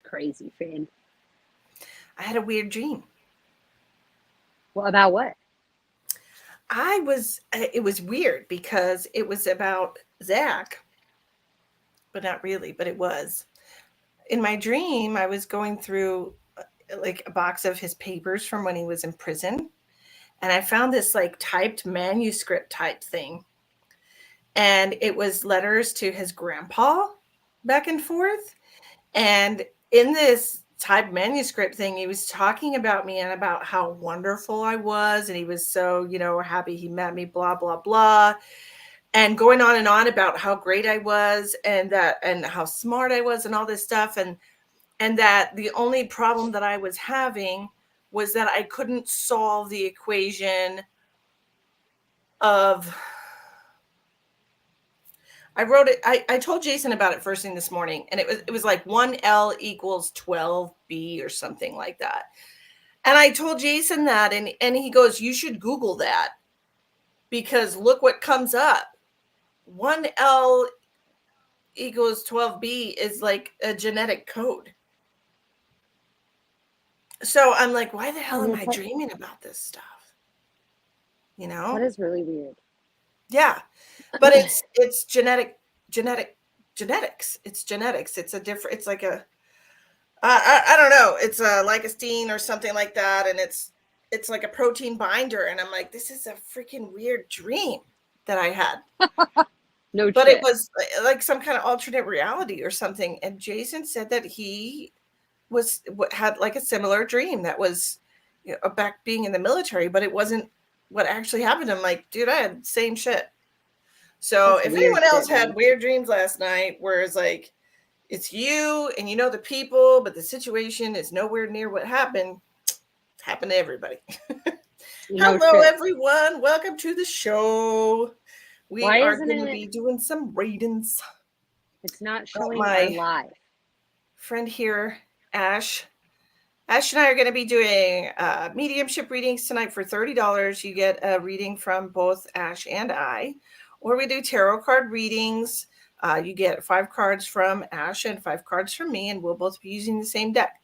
crazy, Fran. I had a weird dream. Well, about what? It was weird because it was about Zach, but not really, but it was. In my dream, I was going through like a box of his papers from when he was in prison, and I found this like typed manuscript type thing. And it was letters to his grandpa back and forth. And in this typed manuscript thing, he was talking about me and about how wonderful I was. And he was so, happy he met me, blah, blah, blah. And going on and on about how great I was and how smart I was and all this stuff. And that the only problem that I was having was that I couldn't solve the equation of I wrote it. I told Jason about it first thing this morning, and it was like 1L equals 12B or something like that. And I told Jason that, and he goes, "You should Google that because look what comes up. 1L equals 12B is like a genetic code." So I'm like, why the hell am I dreaming about this stuff? That is really weird. Yeah, but it's genetics. It's genetics. It's a different. It's like a I don't know. It's a lysine or something like that, and it's like a protein binder. And I'm like, this is a freaking weird dream that I had. No, but shit. It was like some kind of alternate reality or something. And Jason said that he had like a similar dream that was back being in the military, but it wasn't what actually happened. I'm like, dude, I had the same shit. So That's if weird anyone else shit, had man. weird dreams last night, where it's like it's you and you know the people, but the situation is nowhere near what happened, it's happened to everybody. No Hello, shit. everyone. Welcome to the show. We Why are isn't going to it? be doing some readings. It's not Got showing our my live. friend here, Ash. Ash and I are going to be doing mediumship readings tonight for $30. You get a reading from both Ash and I. Or we do tarot card readings. You get 5 cards from Ash and 5 cards from me, and we'll both be using the same deck.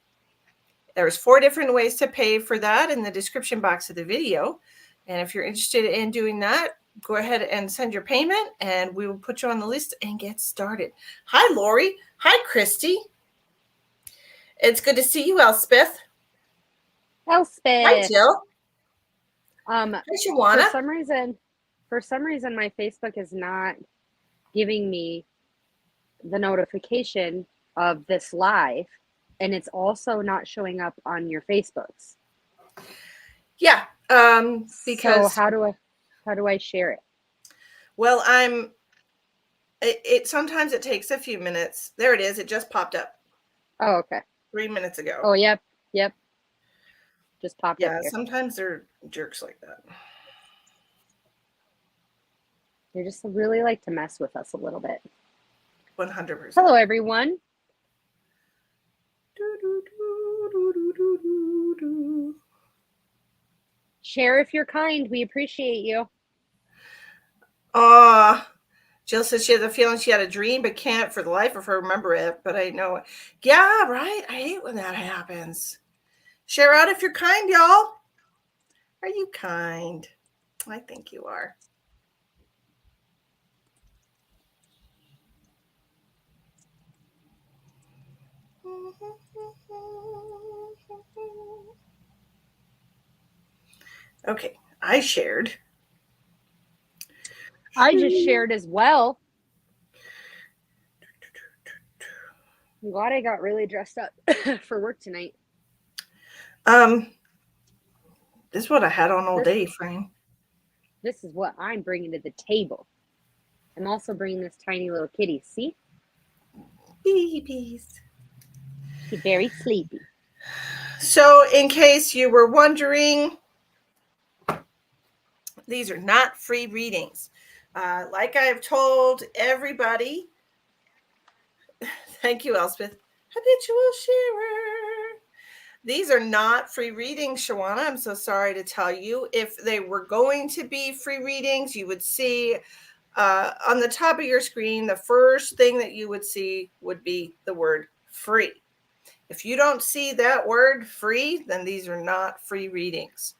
There's 4 different ways to pay for that in the description box of the video. And if you're interested in doing that, go ahead and send your payment, and we will put you on the list and get started. Hi, Lori. Hi, Christy. It's good to see you, Elspeth. Elspeth. Hi, Jill. Hi, Shawana. For some reason, my Facebook is not giving me the notification of this live, and it's also not showing up on your Facebooks. Yeah, because so how do I share it? Well, it sometimes it takes a few minutes. There it is. It just popped up. Oh, okay. 3 minutes ago. Oh, yep. Just popped up. Yeah, sometimes they're jerks like that. They just really like to mess with us a little bit. 100%. Hello, everyone. Share if you're kind. We appreciate you. Jill says she has a feeling she had a dream but can't for the life of her remember it. But I know it. Yeah, right. I hate when that happens. Share out if you're kind, y'all. Are you kind? I think you are. Okay, I shared. I just shared as well. I'm glad I got really dressed up for work tonight. This is what I had on all day, Frank. This is what I'm bringing to the table. I'm also bringing this tiny little kitty. See? Babies. She's very sleepy. So, in case you were wondering, these are not free readings. Like I've told everybody, thank you, Elspeth, habitual sharer. These are not free readings, Shawana. I'm so sorry to tell you. If they were going to be free readings, you would see on the top of your screen, the first thing that you would see would be the word free. If you don't see that word free, then these are not free readings.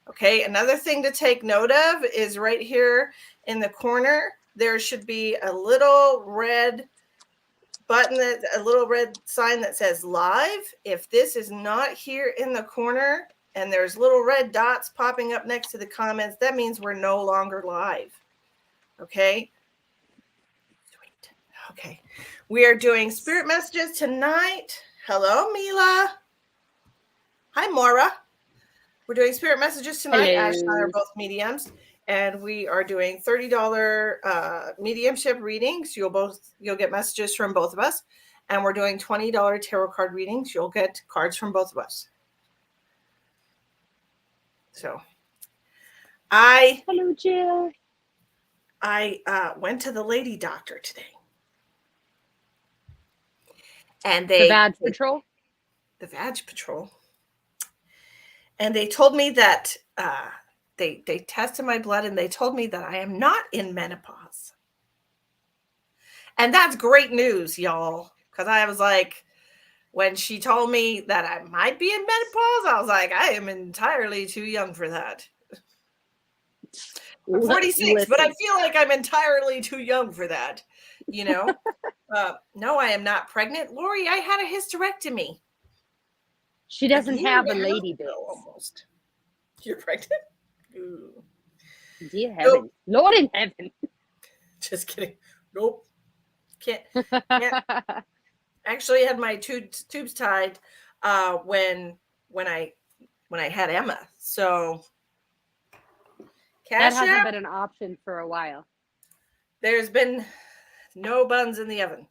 Okay, another thing to take note of is right here in the corner, there should be a little red button, a little red sign that says live. If this is not here in the corner and there's little red dots popping up next to the comments, that means we're no longer live. Okay. Sweet. Okay. We are doing spirit messages tonight. Hello, Mila. Hi, Maura. We're doing spirit messages tonight. Hello. Ash and I are both mediums, and we are doing $30 mediumship readings. You'll get messages from both of us, and we're doing $20 tarot card readings. You'll get cards from both of us. So, Hello, Jill. I went to the lady doctor today, and The Badge Patrol. The Vag Patrol, and they told me that they tested my blood, and they told me that I am not in menopause. And that's great news, y'all. Because I was like, when she told me that I might be in menopause, I was like, I am entirely too young for that. I'm 46, but I feel like I'm entirely too young for that. You know? No, I am not pregnant. Lori, I had a hysterectomy. She doesn't have a lady bit. Almost. You're pregnant? Ooh. Dear heaven. Nope. Lord in heaven. Just kidding. Nope. Can't. Actually had my tubes tied when I had Emma. So that hasn't been an option for a while. There's been no buns in the oven.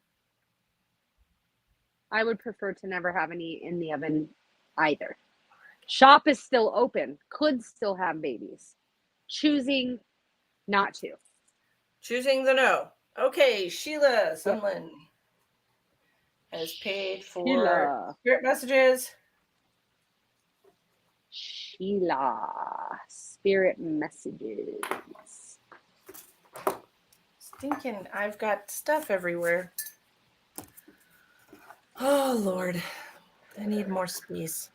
I would prefer to never have any in the oven either. Shop is still open. Could still have babies. Choosing not to. Choosing the no. Okay, Sheila Sunland has paid for spirit messages. Sheila, spirit messages. Stinking, I've got stuff everywhere. Oh, Lord. I need more space.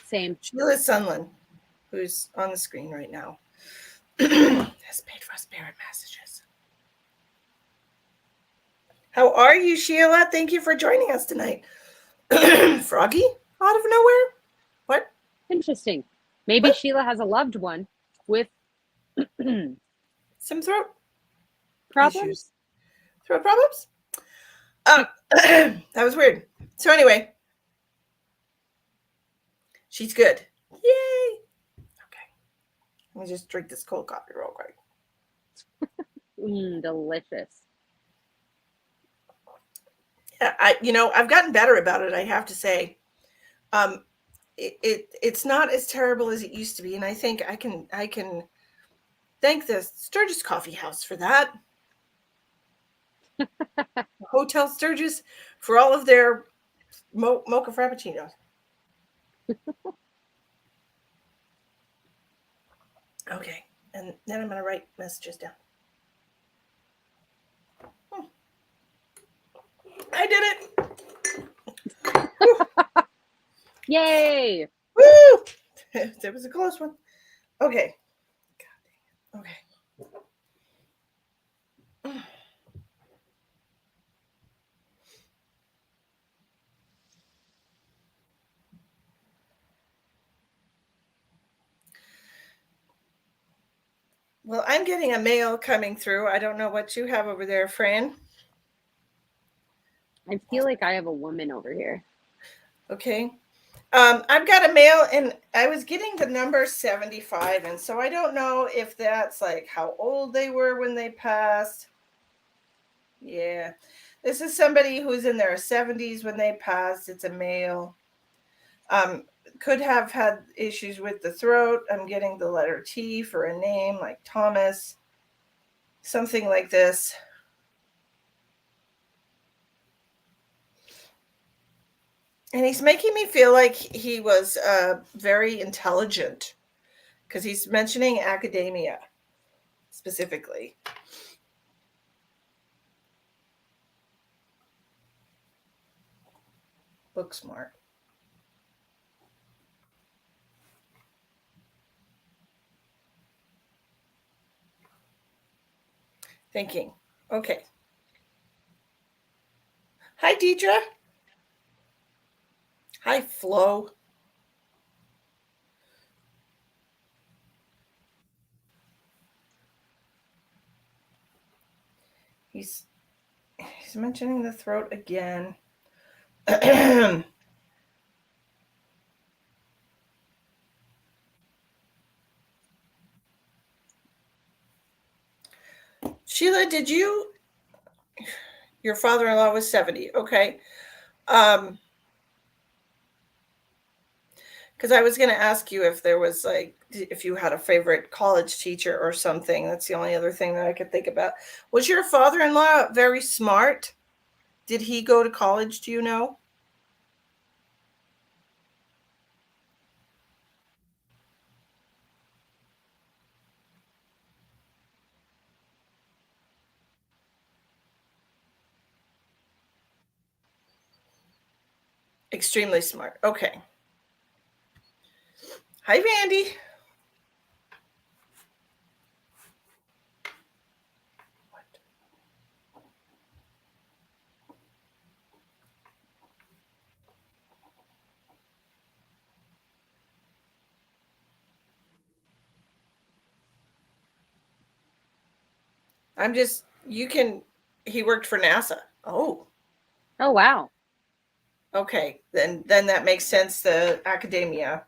Same. Sheila Sunland, who's on the screen right now, has paid for spirit messages. How are you, Sheila? Thank you for joining us tonight. Froggy out of nowhere? What? Interesting. Maybe what? Sheila has a loved one with some throat problems. Issues. Throat problems? That was weird. So anyway, she's good. Yay! Okay. Let me just drink this cold coffee real quick. Delicious. I've gotten better about it, I have to say. It's not as terrible as it used to be, and I think I can thank the Sturgis Coffee House for that. Hotel Sturgis for all of their mocha frappuccinos. Okay, and then I'm going to write messages down. I did it! Yay! Woo! That was a close one. Okay. God dang it. Okay. Well, I'm getting a mail coming through. I don't know what you have over there, Fran. I feel like I have a woman over here. Okay. I've got a mail, and I was getting the number 75, and so I don't know if that's like how old they were when they passed. Yeah. This is somebody who's in their 70s when they passed. It's a male. Could have had issues with the throat. I'm getting the letter T for a name like Thomas. Something like this. And he's making me feel like he was very intelligent because he's mentioning academia specifically. Book smart. Thinking. Okay. Hi, Deidre. Hi, Flo. He's mentioning the throat again. Sheila, did you? Your father-in-law was 70. Okay. Because I was going to ask you if there was like, if you had a favorite college teacher or something. That's the only other thing that I could think about. Was your father-in-law very smart? Did he go to college? Do you know? Extremely smart. Okay. Hi, Vandy. He worked for NASA. Oh. Oh, wow. Okay. Then that makes sense. The academia.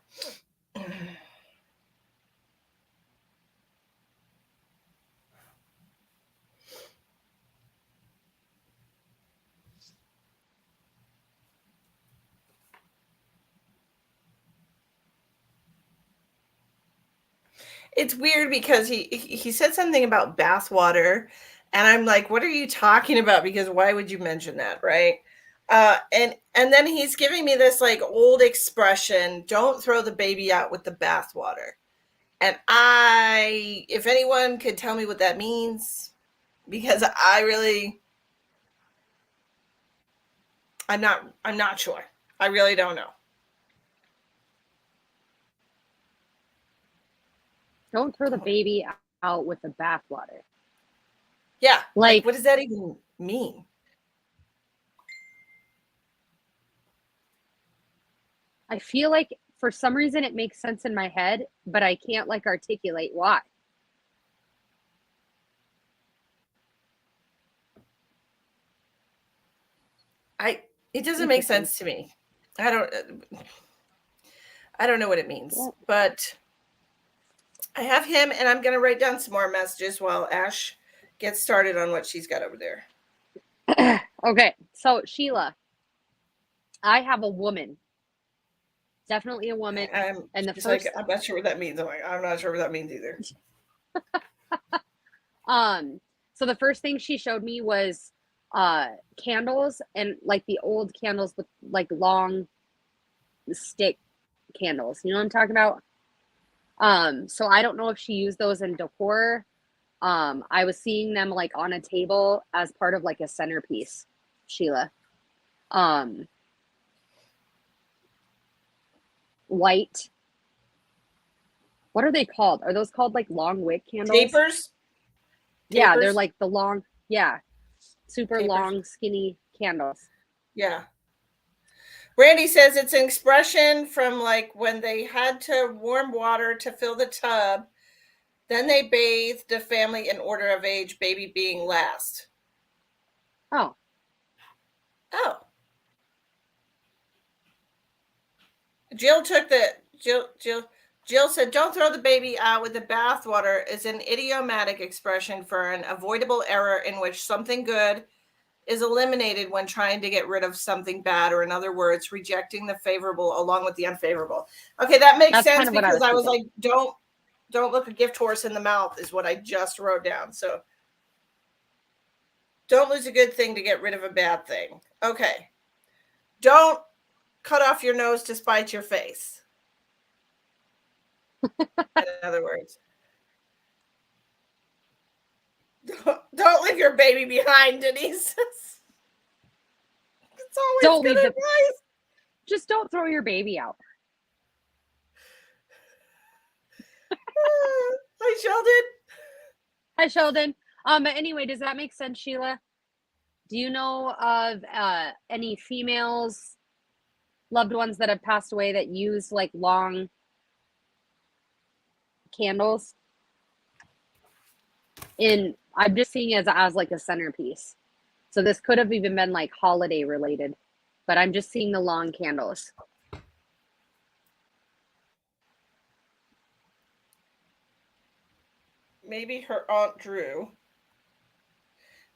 It's weird because he said something about bath water, and I'm like, what are you talking about? Because why would you mention that, right? And then he's giving me this like old expression, don't throw the baby out with the bath water. And if anyone could tell me what that means, because I'm not sure. I really don't know. Don't throw the baby out with the bathwater. Yeah. Like, Like, what does that even mean? I feel like for some reason it makes sense in my head, but I can't like articulate why. It doesn't make Interesting. sense to me. I don't I don't know what it means, Well, but I have him, and I'm going to write down some more messages while Ash gets started on what she's got over there. okay, so Sheila, I have a woman, definitely a woman, and the She's like, first, I'm not sure what that means. I'm like, I'm not sure what that means either. so the first thing she showed me was candles and like the old candles with like long stick candles. You know what I'm talking about? So I don't know if she used those in decor. I was seeing them like on a table as part of like a centerpiece, Sheila. Um, white. What are they called? Are those called like long wick candles? Tapers? Yeah, they're Tapers? like the long, yeah, super Tapers? long, skinny candles. Yeah. Randy says it's an expression from like when they had to warm water to fill the tub. Then they bathed the family in order of age, baby being last. Oh, Oh. Jill took the Jill said, "Don't throw the baby out with the bathwater" is an idiomatic expression for an avoidable error in which something good is eliminated when trying to get rid of something bad, or in other words, rejecting the favorable along with the unfavorable. Okay, that makes that's kind sense of what I because was I was thinking. like, don't look a gift horse in the mouth is what I just wrote down. So don't lose a good thing to get rid of a bad thing. Okay. Don't cut off your nose to spite your face. In other words, don't leave your baby behind, Denise. It's always Don't good leave the advice. Just don't throw your baby out. Hi, Sheldon. Hi, Sheldon. Anyway, does that make sense, Sheila? Do you know of any females, loved ones that have passed away that use like long candles? I'm just seeing it as like a centerpiece. So this could have even been like holiday related, but I'm just seeing the long candles. Maybe her Aunt Drew.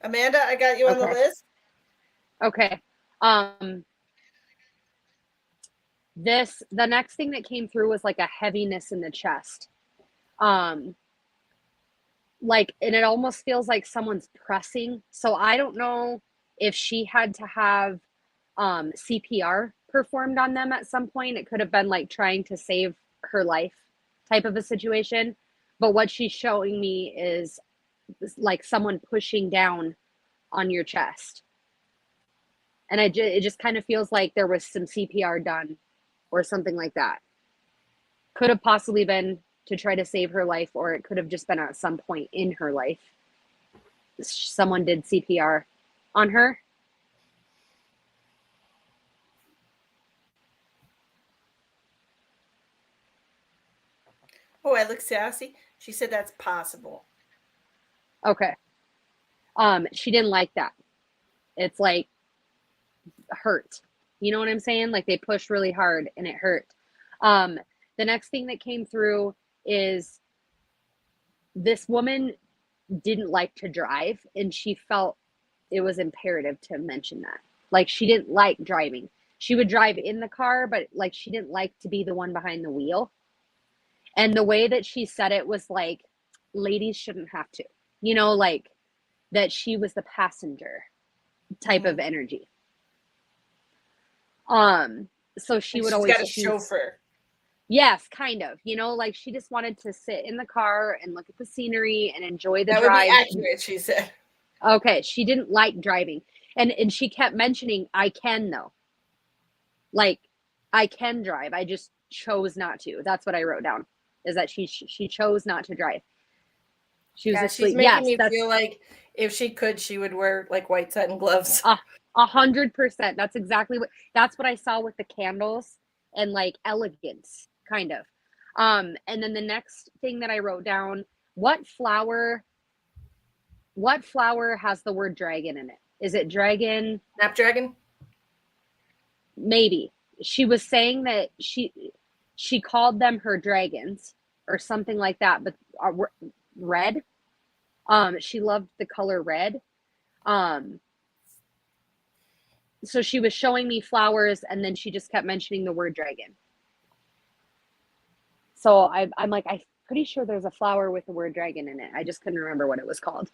Amanda, I got you on the list. Okay. The next thing that came through was like a heaviness in the chest. Like, and it almost feels like someone's pressing. So I don't know if she had to have CPR performed on them at some point. It could have been like trying to save her life type of a situation. But what she's showing me is like someone pushing down on your chest. And it just kind of feels like there was some CPR done or something like that. Could have possibly been to try to save her life, or it could have just been at some point in her life. Someone did CPR on her. Oh, I look sassy. She said that's possible. Okay. She didn't like that. It's like hurt. You know what I'm saying? Like they pushed really hard and it hurt. The next thing that came through is this woman didn't like to drive, and she felt it was imperative to mention that. Like she didn't like driving. She would drive in the car, but like she didn't like to be the one behind the wheel. And the way that she said it was like, ladies shouldn't have to, you know, like that she was the passenger type of energy. So she would always got a chauffeur. Yes, kind of. You know, like she just wanted to sit in the car and look at the scenery and enjoy the drive. That would be accurate, she said. Okay, she didn't like driving. And she kept mentioning, I can though. Like, I can drive. I just chose not to. That's what I wrote down, is that she chose not to drive. She was she's making me feel like if she could, she would wear like white satin gloves. 100%. That's exactly that's what I saw with the candles and like elegance, kind of. And then the next thing that I wrote down, what flower has the word dragon in it? Is it dragon? Snapdragon? Maybe. She was saying that she called them her dragons or something like that, but red. She loved the color red. So she was showing me flowers, and then she just kept mentioning the word dragon. So I'm like, I'm pretty sure there's a flower with the word dragon in it. I just couldn't remember what it was called.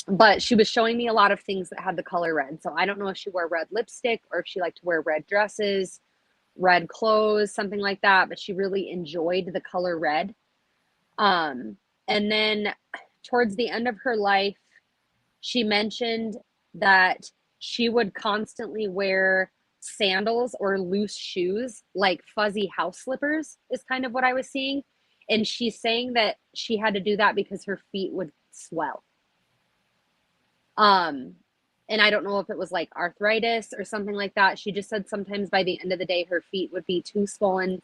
But she was showing me a lot of things that had the color red. So I don't know if she wore red lipstick or if she liked to wear red dresses, red clothes, something like that. But she really enjoyed the color red. And then towards the end of her life, she mentioned that she would constantly wear sandals or loose shoes, like fuzzy house slippers is kind of what I was seeing. And she's saying that she had to do that because her feet would swell. And I don't know if it was like arthritis or something like that. She just said sometimes by the end of the day, her feet would be too swollen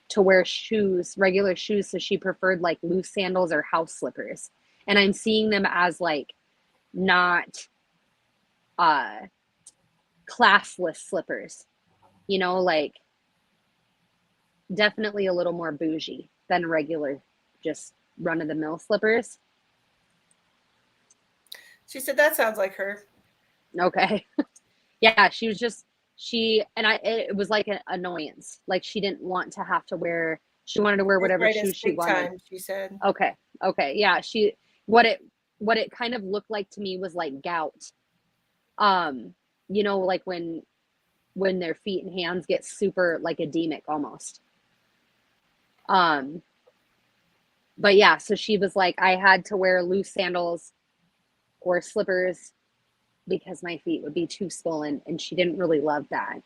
to wear shoes, regular shoes. So she preferred like loose sandals or house slippers. And I'm seeing them as like not classless slippers, you know, like definitely a little more bougie than regular, just run of the mill slippers. She said that sounds like her. Okay. Yeah, she was just it was like an annoyance. Like she didn't want to have to wear, she wanted to wear whatever shoes she wanted. Time, she said. Okay. Yeah, what it kind of looked like to me was like gout. You know, like when their feet and hands get super like edemic almost. But yeah, so she was like, I had to wear loose sandals or slippers because my feet would be too swollen, and she didn't really love that.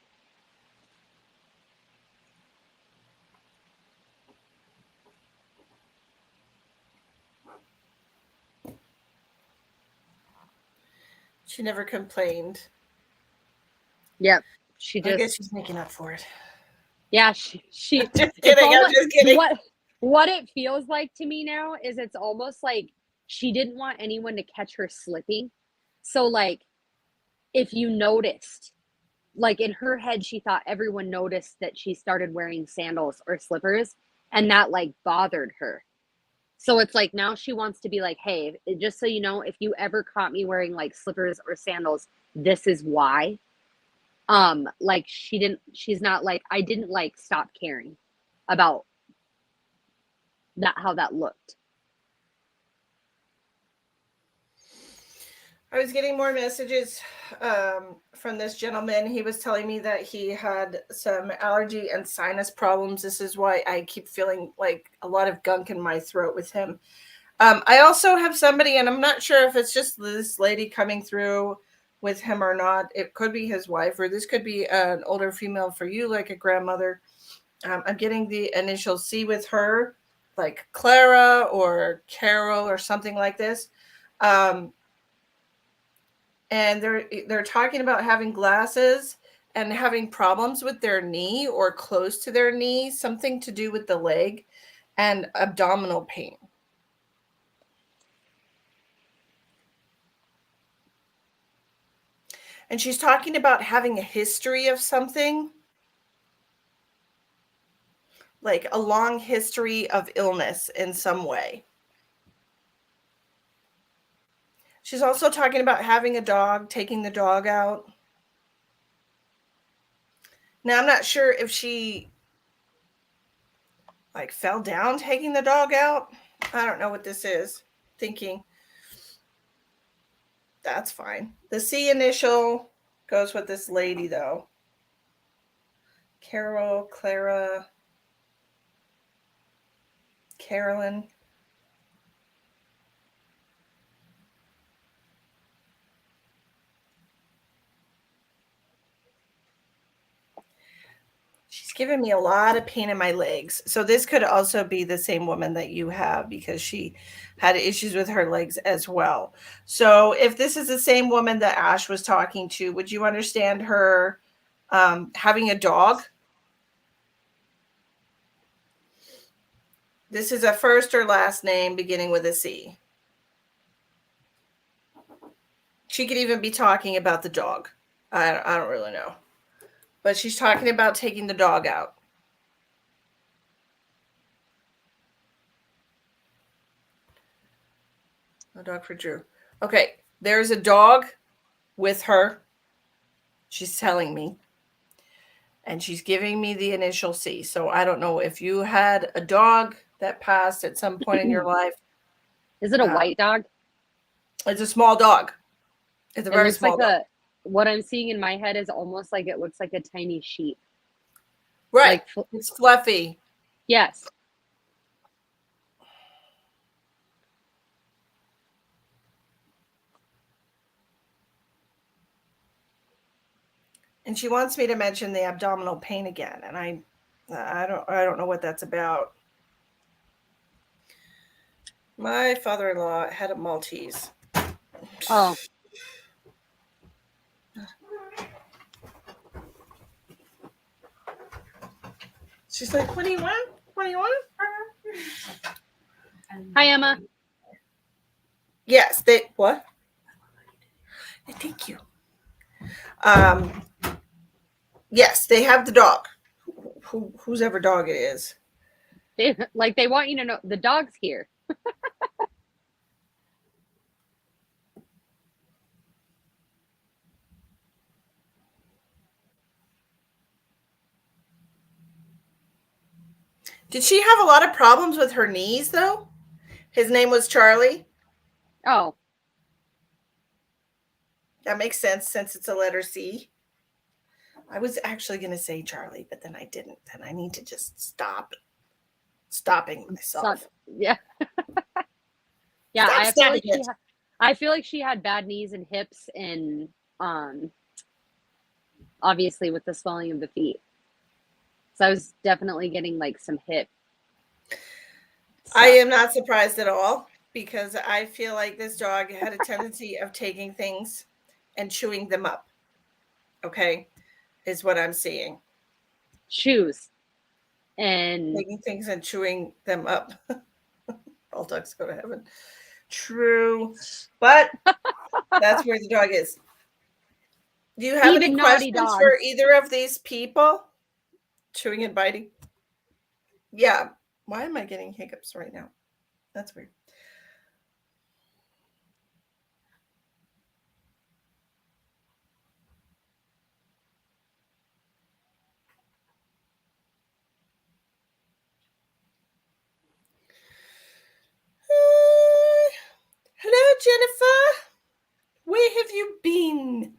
She never complained. Yep. She I guess just, she's making up for it. yeah, she Just it's kidding. I'm almost just kidding. what it feels like to me now is it's almost like she didn't want anyone to catch her slipping. So like if you noticed, like in her head she thought everyone noticed that she started wearing sandals or slippers, and that like bothered her. So it's like now she wants to be like, hey, just so you know, if you ever caught me wearing like slippers or sandals, this is why. Like she's not like, I didn't like stop caring about that, how that looked. I was getting more messages from this gentleman. He was telling me that he had some allergy and sinus problems. This is why I keep feeling like a lot of gunk in my throat with him. I also have somebody, and I'm not sure if it's just this lady coming through with him or not. It could be his wife, or this could be an older female for you, like a grandmother. I'm getting the initial C with her, like Clara or Carol or something like this. And they're talking about having glasses and having problems with their knee or close to their knee, something to do with the leg and abdominal pain. And she's talking about having a history of something, like a long history of illness in some way. She's also talking about having a dog, taking the dog out. Now, I'm not sure if she like fell down taking the dog out. I don't know what this is. Thinking that's fine. The C initial goes with this lady though. Carol, Clara, Carolyn. She's giving me a lot of pain in my legs. So this could also be the same woman that you have because she had issues with her legs as well. So if this is the same woman that Ash was talking to, would you understand her having a dog? This is a first or last name beginning with a C. She could even be talking about the dog. I don't really know. But she's talking about taking the dog out. A dog for Drew. Okay, there's a dog with her. She's telling me. And she's giving me the initial C. So I don't know if you had a dog that passed at some point in your life. Is it a white dog? It's a small dog. It's a It very looks like small dog. what I'm seeing in my head is almost like it looks like a tiny sheep. Right. Like, it's fluffy. yes. And she wants me to mention the abdominal pain again. And I don't know what that's about. My father-in-law had a Maltese. Oh. She's like, what do you want? What do you want? Hi, Emma. Yes, they what? Thank you. Yes, they have the dog. Whose ever dog it is. They want you to know the dog's here. Did she have a lot of problems with her knees though? His name was Charlie. Oh. That makes sense since it's a letter C. I was actually going to say Charlie, but then I didn't. Then I need to just stopping myself. Yeah. Yeah, I feel like she had bad knees and hips, and obviously with the swelling of the feet. So I was definitely getting like some hip stuff. I am not surprised at all because I feel like this dog had a tendency of taking things and chewing them up. Okay, is what I'm seeing. Shoes and Taking things and chewing them up. All dogs go to heaven. True. But that's where the dog is. Do you have any even naughty questions for dogs. either of these people? Chewing and biting? Yeah. Why am I getting hiccups right now? That's weird. Hello, Jennifer. Where have you been?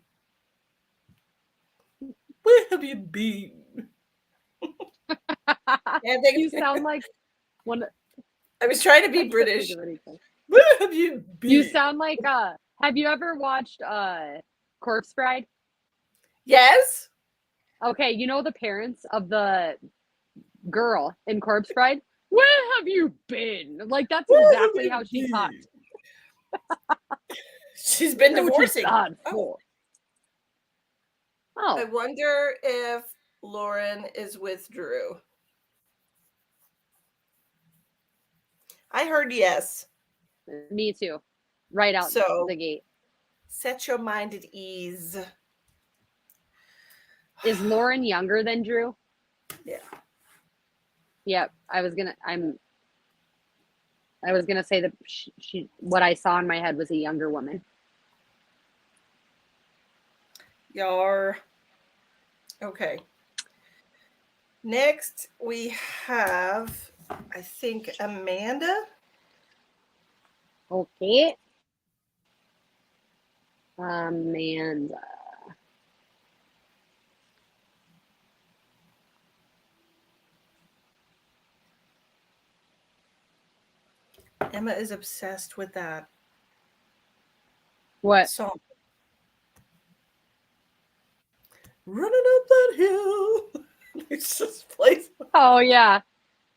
Where have you been? You sound like one. I was trying to be I can't British. think of anything. Where have you been? You sound like have you ever watched Corpse Bride? Yes. Okay, you know the parents of the girl in Corpse Bride? Where have you been? Like that's Where have exactly you how she been? talked. She's been What you divorcing. sad Oh. for? I Oh, wonder if Lauren is with Drew. I heard yes. me too. Right out So the gate. set your mind at ease. Is Lauren younger than Drew? Yeah. Yep. I was gonna say that she what I saw in my head was a younger woman. Yar. Okay. Next, we have, I think, Amanda. Okay. Amanda. Emma is obsessed with that What? song. Running up that hill. It's just plays. Oh yeah.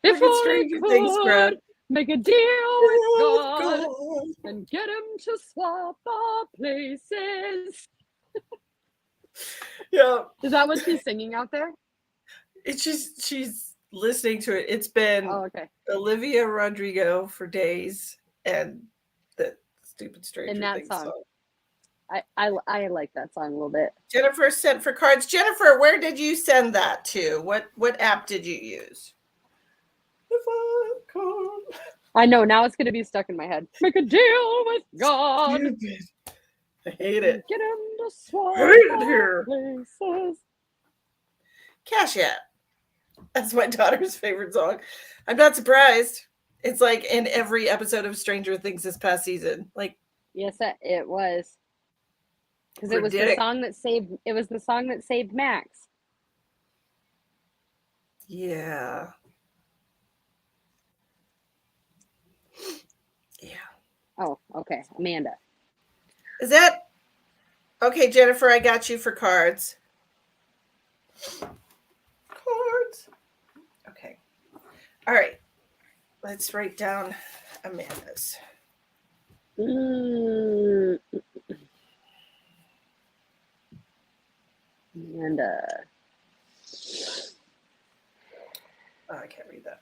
If Look at I Stranger Things crowd. could make a deal with God God. and get him to swap our places. Yeah. Is that what she's singing out there? It's just she's listening to it. It's been Oh, okay. Olivia Rodrigo for days and the stupid Stranger In that Things song. song. I like that song a little bit. Jennifer sent for cards. Jennifer, where did you send that to? What app did you use? If I could. I know, now it's gonna be stuck in my head. Make a deal with God. Stupid. I hate it. Get him to swap Hate it our here. places. Cash App. That's my daughter's favorite song. I'm not surprised. It's like in every episode of Stranger Things this past season. Like, Yes, it was. Because it was the song that saved Max. yeah. Yeah. Oh, okay. Amanda. Is that okay, Jennifer? I got you for cards. Cards. Okay. All right. Let's write down Amanda's. Amanda. Oh, I can't read that.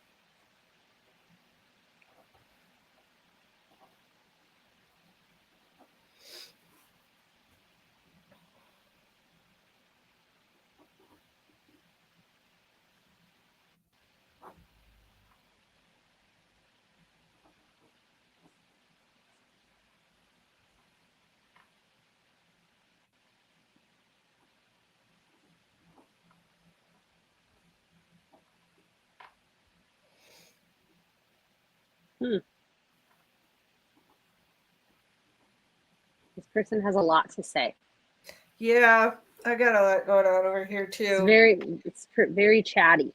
This person has a lot to say. Yeah, I got a lot going on over here too. It's very chatty.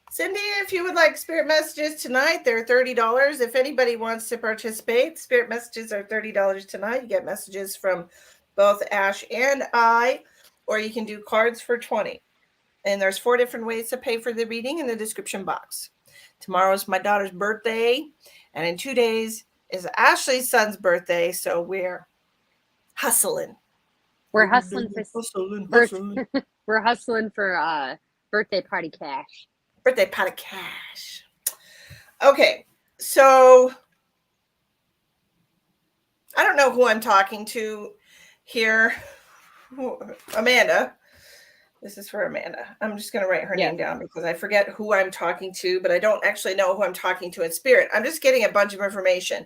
Cindy, if you would like spirit messages tonight, they're $30. If anybody wants to participate, spirit messages are $30 tonight. You get messages from both Ash and I, or you can do cards for $20. And there's 4 different ways to pay for the reading in the description box. Tomorrow's my daughter's birthday, and in 2 days is Ashley's son's birthday, so we're hustling. We're hustling for Hustling. we're hustling for birthday party cash. Birthday pot of cash. Okay, so I don't know who I'm talking to here. Amanda. This is for Amanda. I'm just going to write her name down because I forget who I'm talking to, but I don't actually know who I'm talking to in spirit. I'm just getting a bunch of information.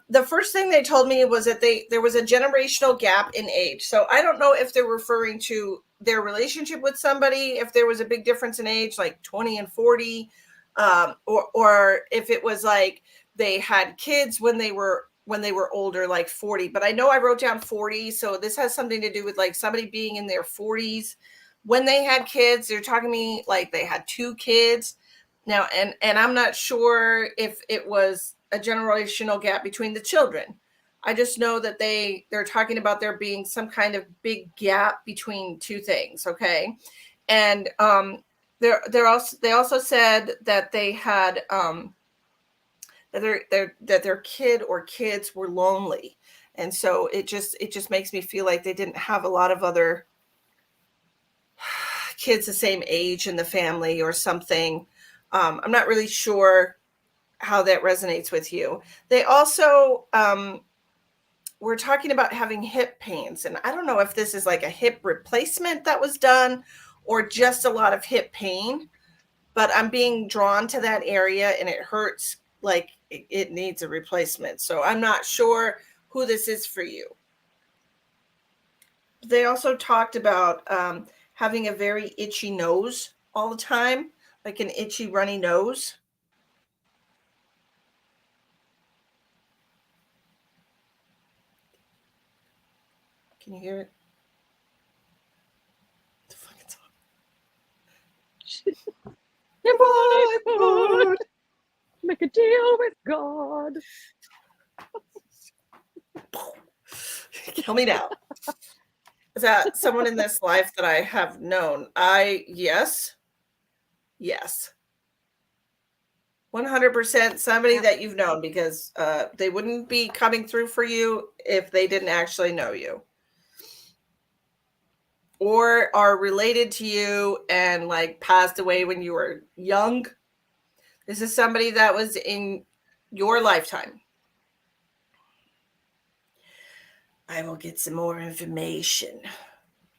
The first thing they told me was that there was a generational gap in age. So I don't know if they're referring to their relationship with somebody, if there was a big difference in age, like 20 and 40, or if it was like they had kids when they were older, like 40. But I know I wrote down 40. So this has something to do with like somebody being in their 40s. When they had kids, they're talking to me like they had 2 kids now. And I'm not sure if it was a generational gap between the children. I just know that they're talking about there being some kind of big gap between 2 things. Okay. And they also said that they had, that their kid or kids were lonely. And so it just makes me feel like they didn't have a lot of other kids the same age in the family or something. I'm not really sure how that resonates with you. They also were talking about having hip pains. And I don't know if this is like a hip replacement that was done or just a lot of hip pain, but I'm being drawn to that area and it hurts like it needs a replacement. So I'm not sure who this is for you. They also talked about having a very itchy nose all the time, like an itchy, runny nose. Can you hear it? What the fuck is on? God. Make a deal with God. Kill me now. Is that someone in this life that I have known? Yes. 100% somebody that you've known, because they wouldn't be coming through for you if they didn't actually know you or are related to you and like passed away when you were young. This is somebody that was in your lifetime. I will get some more information.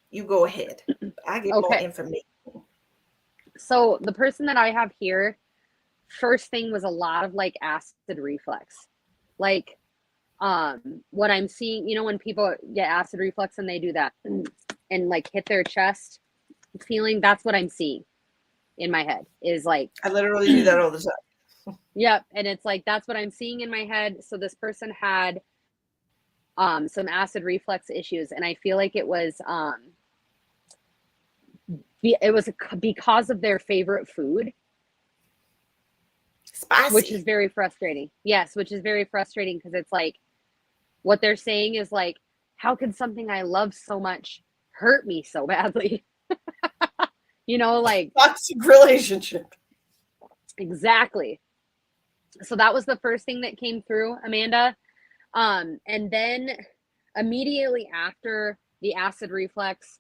You go ahead. I get more information. So the person that I have here, first thing was a lot of like acid reflux. Like what I'm seeing, when people get acid reflux and they do that and like hit their chest feeling, that's what I'm seeing in my head is like I literally do that all the time. Yep. And it's like that's what I'm seeing in my head. So this person had some acid reflux issues, and I feel like it was because of their favorite food. Spicy. Which is very frustrating. Yes, which is very frustrating because it's like what they're saying is like, how could something I love so much hurt me so badly? Like toxic relationship. Exactly. So that was the first thing that came through, Amanda. And then immediately after the acid reflux,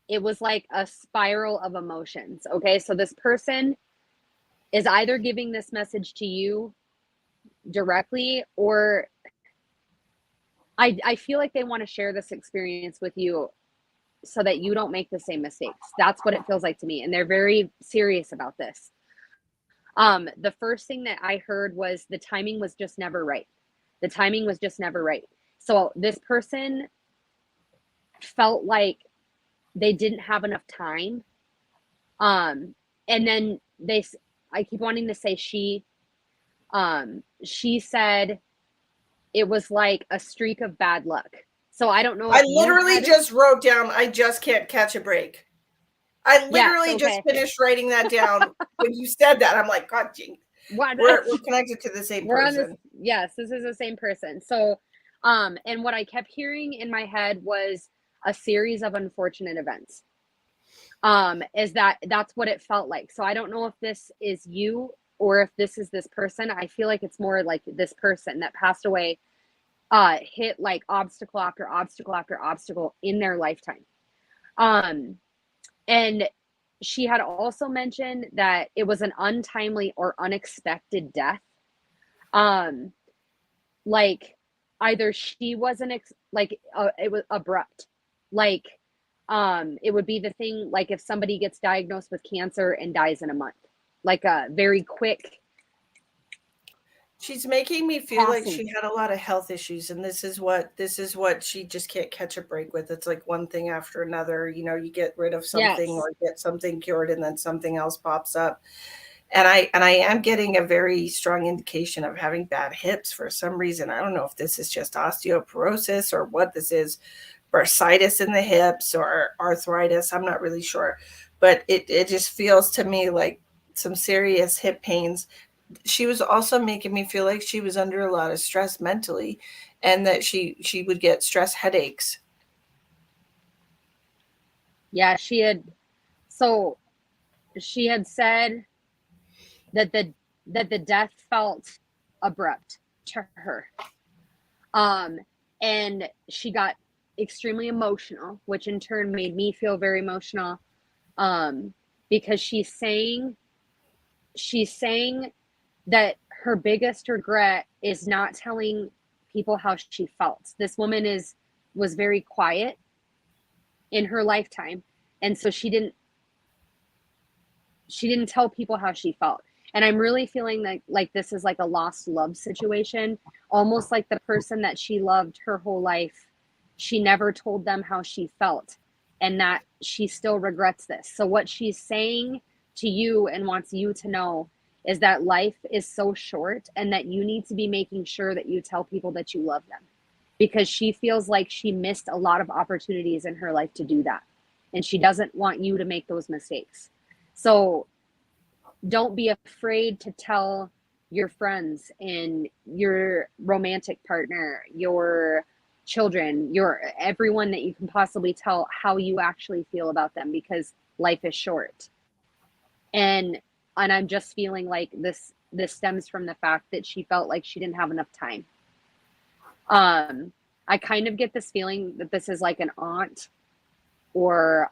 it was like a spiral of emotions. Okay. So this person is either giving this message to you directly, or I feel like they want to share this experience with you so that you don't make the same mistakes. That's what it feels like to me. And they're very serious about this. The first thing that I heard was the timing was just never right. The timing was just never right. So this person felt like they didn't have enough time. And then I keep wanting to say she said it was like a streak of bad luck. So I don't know. I literally just wrote down, I just can't catch a break. I literally just finished writing that down when you said that. I'm like, God, we're connected to the same person. Yes, this is the same person. So, and what I kept hearing in my head was a series of unfortunate events. Is that's what it felt like. So I don't know if this is you or if this is this person. I feel like it's more like this person that passed away hit like obstacle after obstacle after obstacle in their lifetime. Um, and she had also mentioned that it was an untimely or unexpected death. Um, like either she wasn't like it was abrupt, like it would be the thing like if somebody gets diagnosed with cancer and dies in a month, like a very quick She's making me feel like passing. she had a lot of health issues, and this is what she just can't catch a break with. It's like one thing after another. You get rid of something Yes. or get something cured, and then something else pops up. And I am getting a very strong indication of having bad hips for some reason. I don't know if this is just osteoporosis or what this is, bursitis in the hips or arthritis. I'm not really sure, but it just feels to me like some serious hip pains. She was also making me feel like she was under a lot of stress mentally, and that she would get stress headaches. Yeah, she had, so she had said that the death felt abrupt to her. Um, and she got extremely emotional, which in turn made me feel very emotional. Um, because she's saying that her biggest regret is not telling people how she felt. This woman was very quiet in her lifetime, and so she didn't tell people how she felt. And I'm really feeling like this is like a lost love situation, almost like the person that she loved her whole life, she never told them how she felt, and that she still regrets this. So what she's saying to you and wants you to know is that life is so short, and that you need to be making sure that you tell people that you love them, because she feels like she missed a lot of opportunities in her life to do that, and she doesn't want you to make those mistakes. So don't be afraid to tell your friends and your romantic partner, your children, your everyone that you can possibly tell how you actually feel about them, because life is short. And I'm just feeling like this stems from the fact that she felt like she didn't have enough time. Um I kind of get this feeling that this is like an aunt, or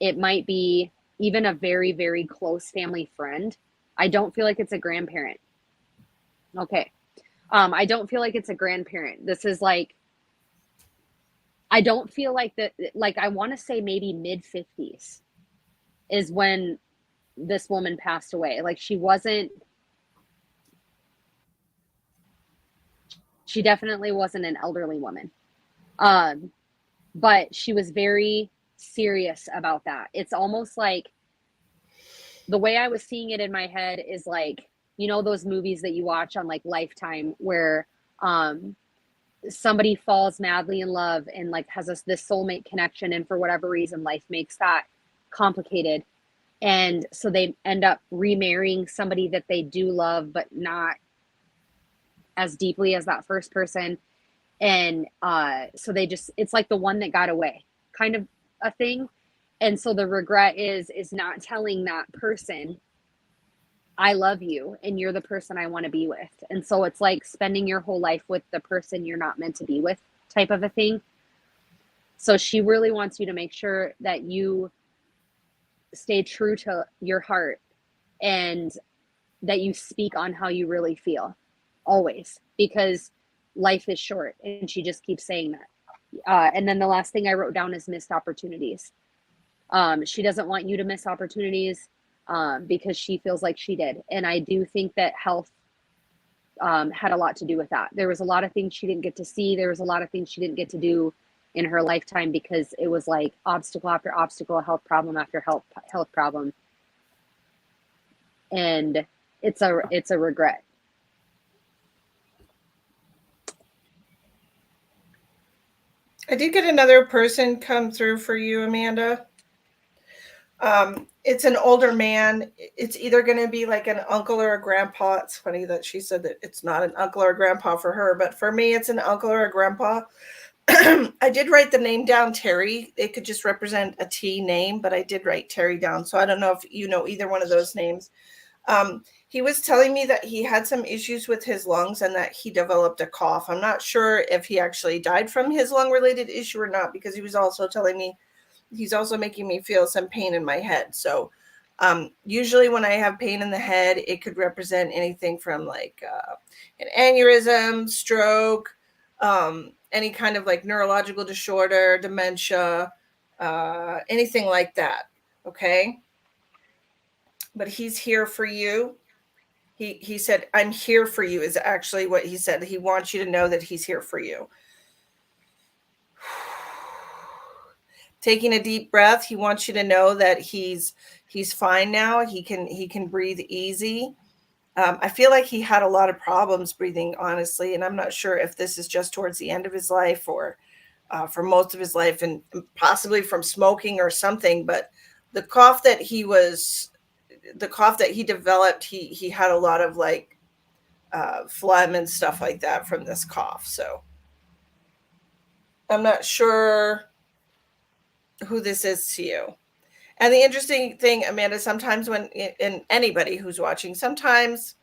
it might be even a very, very close family friend. I don't feel like it's a grandparent. Okay. I don't feel like it's a grandparent. This is like, I don't feel like that, like, I want to say maybe mid 50s is when this woman passed away. Like, she definitely wasn't an elderly woman. Um, but she was very serious about that. It's almost like the way I was seeing it in my head is like, those movies that you watch on like Lifetime where um somebody falls madly in love and like has this soulmate connection, and for whatever reason life makes that complicated, and so they end up remarrying somebody that they do love but not as deeply as that first person. And so they just, it's like the one that got away kind of a thing. And so the regret is not telling that person, I love you and you're the person I want to be with. And so it's like spending your whole life with the person you're not meant to be with, type of a thing. So she really wants you to make sure that you stay true to your heart, and that you speak on how you really feel always, because life is short. And she just keeps saying that. And then the last thing I wrote down is missed opportunities. She doesn't want you to miss opportunities, because she feels like she did. And I do think that health had a lot to do with that. There was a lot of things she didn't get to see. There was a lot of things she didn't get to do in her lifetime, because it was like obstacle after obstacle, health problem after health problem. And it's a regret. I did get another person come through for you, Amanda. It's an older man. It's either going to be like an uncle or a grandpa. It's funny that she said that it's not an uncle or a grandpa for her, but for me, it's an uncle or a grandpa. I did write the name down, Terry. It could just represent a T name, but I did write Terry down. So I don't know if you know either one of those names. He was telling me that he had some issues with his lungs and that he developed a cough. I'm not sure if he actually died from his lung related issue or not, because he was also telling me he's also making me feel some pain in my head. So usually when I have pain in the head, it could represent anything from like an aneurysm, stroke, any kind of like neurological disorder, dementia, anything like that. Okay. But he's here for you. He said, I'm here for you, is actually what he said. He wants you to know that he's here for you. Taking a deep breath, he wants you to know that he's fine now. He can breathe easy. I feel like he had a lot of problems breathing, honestly, and I'm not sure if this is just towards the end of his life or for most of his life, and possibly from smoking or something. But the cough that he developed, he had a lot of like phlegm and stuff like that from this cough. So I'm not sure who this is to you. And the interesting thing, Amanda, sometimes when, and anybody who's watching, sometimes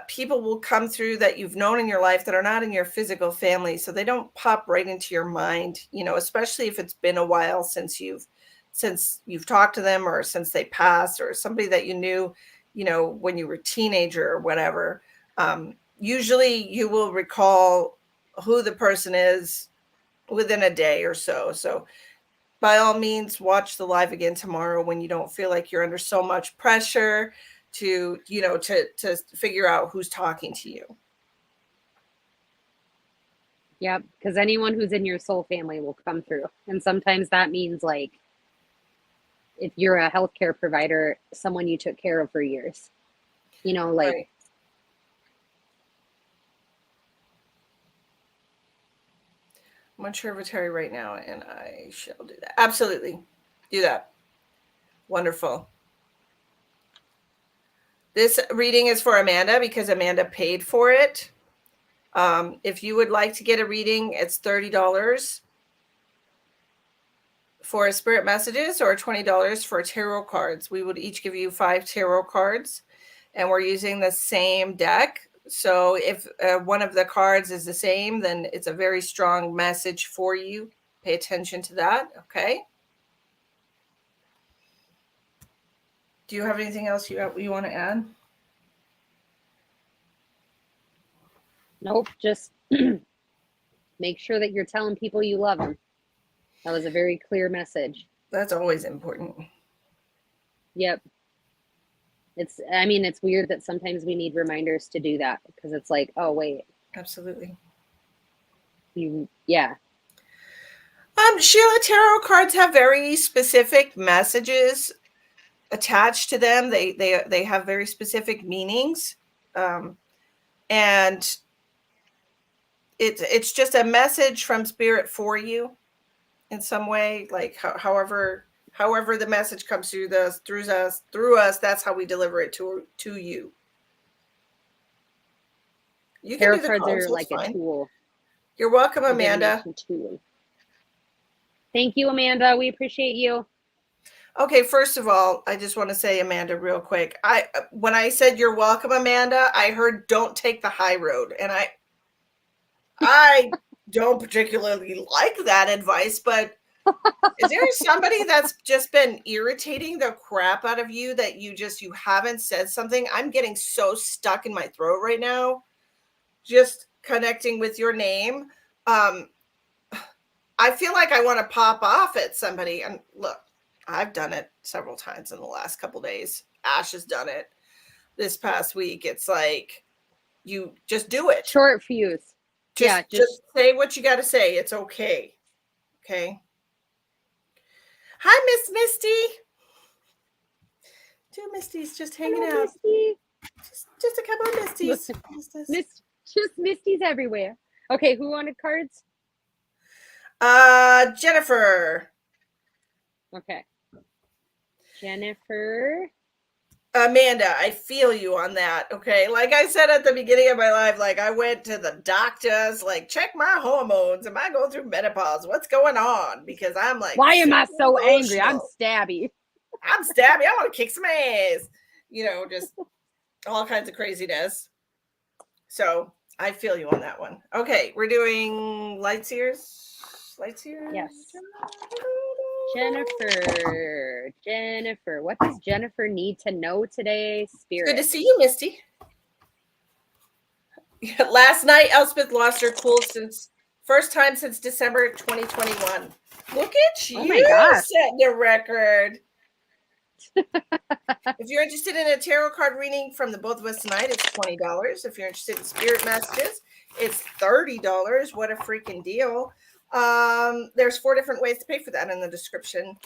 people will come through that you've known in your life that are not in your physical family. So they don't pop right into your mind, you know, especially if it's been a while since you've talked to them, or since they passed, or somebody that you knew, you know, when you were a teenager or whatever. Usually you will recall who the person is within a day or so. So by all means, watch the live again tomorrow when you don't feel like you're under so much pressure to, you know, to figure out who's talking to you. Yep, because anyone who's in your soul family will come through. And sometimes that means, like, if you're a healthcare provider, someone you took care of for years. You know, like, Right. I'm on Terry right now, and I shall do that. Absolutely. Do that. Wonderful. This reading is for Amanda because Amanda paid for it. If you would like to get a reading, it's $30 for spirit messages or $20 for tarot cards. We would each give you 5 tarot cards, and we're using the same deck. So if one of the cards is the same, then it's a very strong message for you. Pay attention to that. Okay. Do you have anything else you want to add? nope, just make sure that you're telling people you love them. That was a very clear message. That's always important. Yep. It's weird that sometimes we need reminders to do that, because it's like, oh, wait. Absolutely. Yeah. Sheila, tarot cards have very specific messages attached to them. They have very specific meanings. And it's just a message from spirit for you in some way, like however the message comes through us, that's how we deliver it to you. You can Tarot do the cards cards, are that's like fine. a tool. You're welcome, A Amanda. divination tool. Thank you, Amanda. We appreciate you. Okay, first of all, I just want to say, Amanda, real quick. When I said you're welcome, Amanda, I heard don't take the high road, and I don't particularly like that advice, but is there somebody that's just been irritating the crap out of you that you haven't said something? I'm getting so stuck in my throat right now, just connecting with your name. I feel like I want to pop off at somebody. And look, I've done it several times in the last couple days. Ash has done it this past week. It's like, you just do it. Short fuse. Just say what you got to say. It's okay. Okay. Hi, Miss Misty. 2 Misties just hanging out. Misty. Just a couple of Misties. Just Misties everywhere. Okay, who wanted cards? Jennifer. Okay. Jennifer. Amanda, I feel you on that. Okay. Like I said at the beginning of my life, like I went to the doctors, like, check my hormones. Am I going through menopause? What's going on? Because I'm like Why am I super so angry? I'm emotional. stabby. I'm stabby. I want to kick some ass. Just all kinds of craziness. So I feel you on that one. Okay. We're doing lights ears. Lights ears. Yes. Jennifer. What does Jennifer need to know today, Spirit? Good to see you, Misty. Last night, Elspeth lost her cool since first time since December 2021. Look at Oh you my gosh. setting a record. If you're interested in a tarot card reading from the both of us tonight, it's $20. If you're interested in spirit messages, it's $30. What a freaking deal. There's 4 different ways to pay for that in the description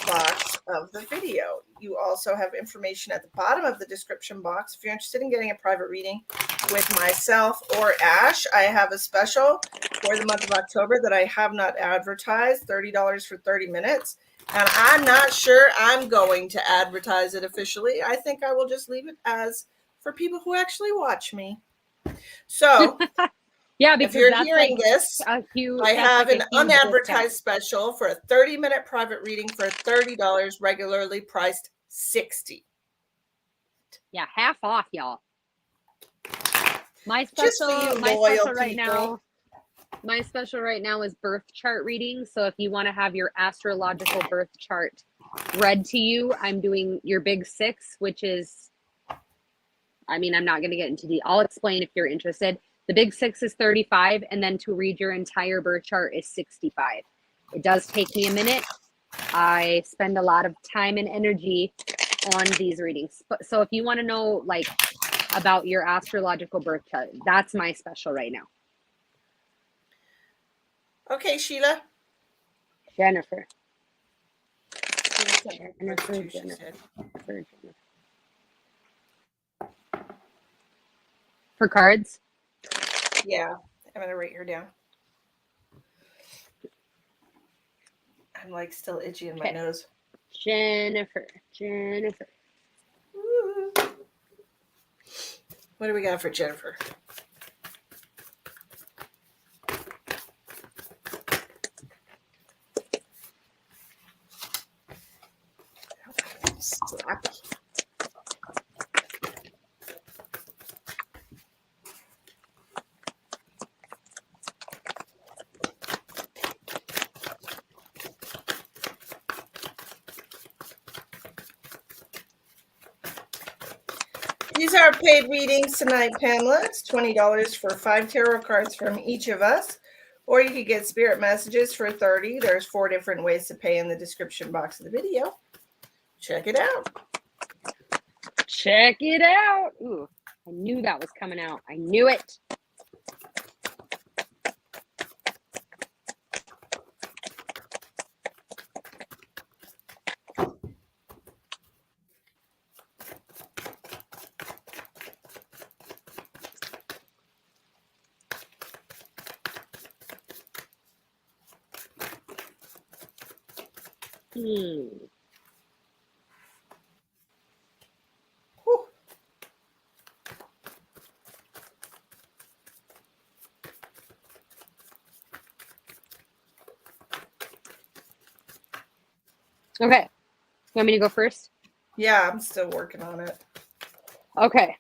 box of the video. You also have information at the bottom of the description box. If you're interested in getting a private reading with myself or Ash, I have a special for the month of October that I have not advertised, $30 for 30 minutes. And I'm not sure I'm going to advertise it officially. I think I will just leave it as for people who actually watch me. So yeah, because if you're that's hearing like this, a huge. I have like an unadvertised special for a 30-minute private reading for $30, regularly priced $60. Yeah, half off, y'all. My Just for special, you my loyal special right people. now. My special right now is birth chart reading. So if you want to have your astrological birth chart read to you, I'm doing your big 6, which is, I mean, I'm not going to get into I'll explain if you're interested. The big 6 is 35, and then to read your entire birth chart is 65. It does take me a minute. I spend a lot of time and energy on these readings. So if you want to know like about your astrological birth chart, that's my special right now. Okay, Sheila. Jennifer. For cards? Yeah, I'm going to write her down. I'm like still itchy in my nose. Jennifer. Ooh. What do we got for Jennifer? Slappy. These are paid readings tonight, Pamela. It's $20 for 5 tarot cards from each of us. Or you could get spirit messages for $30. There's 4 different ways to pay in the description box of the video. Check it out. Check it out. Ooh, I knew that was coming out. I knew it. Okay. You want me to go first? Yeah, I'm still working on it. Okay.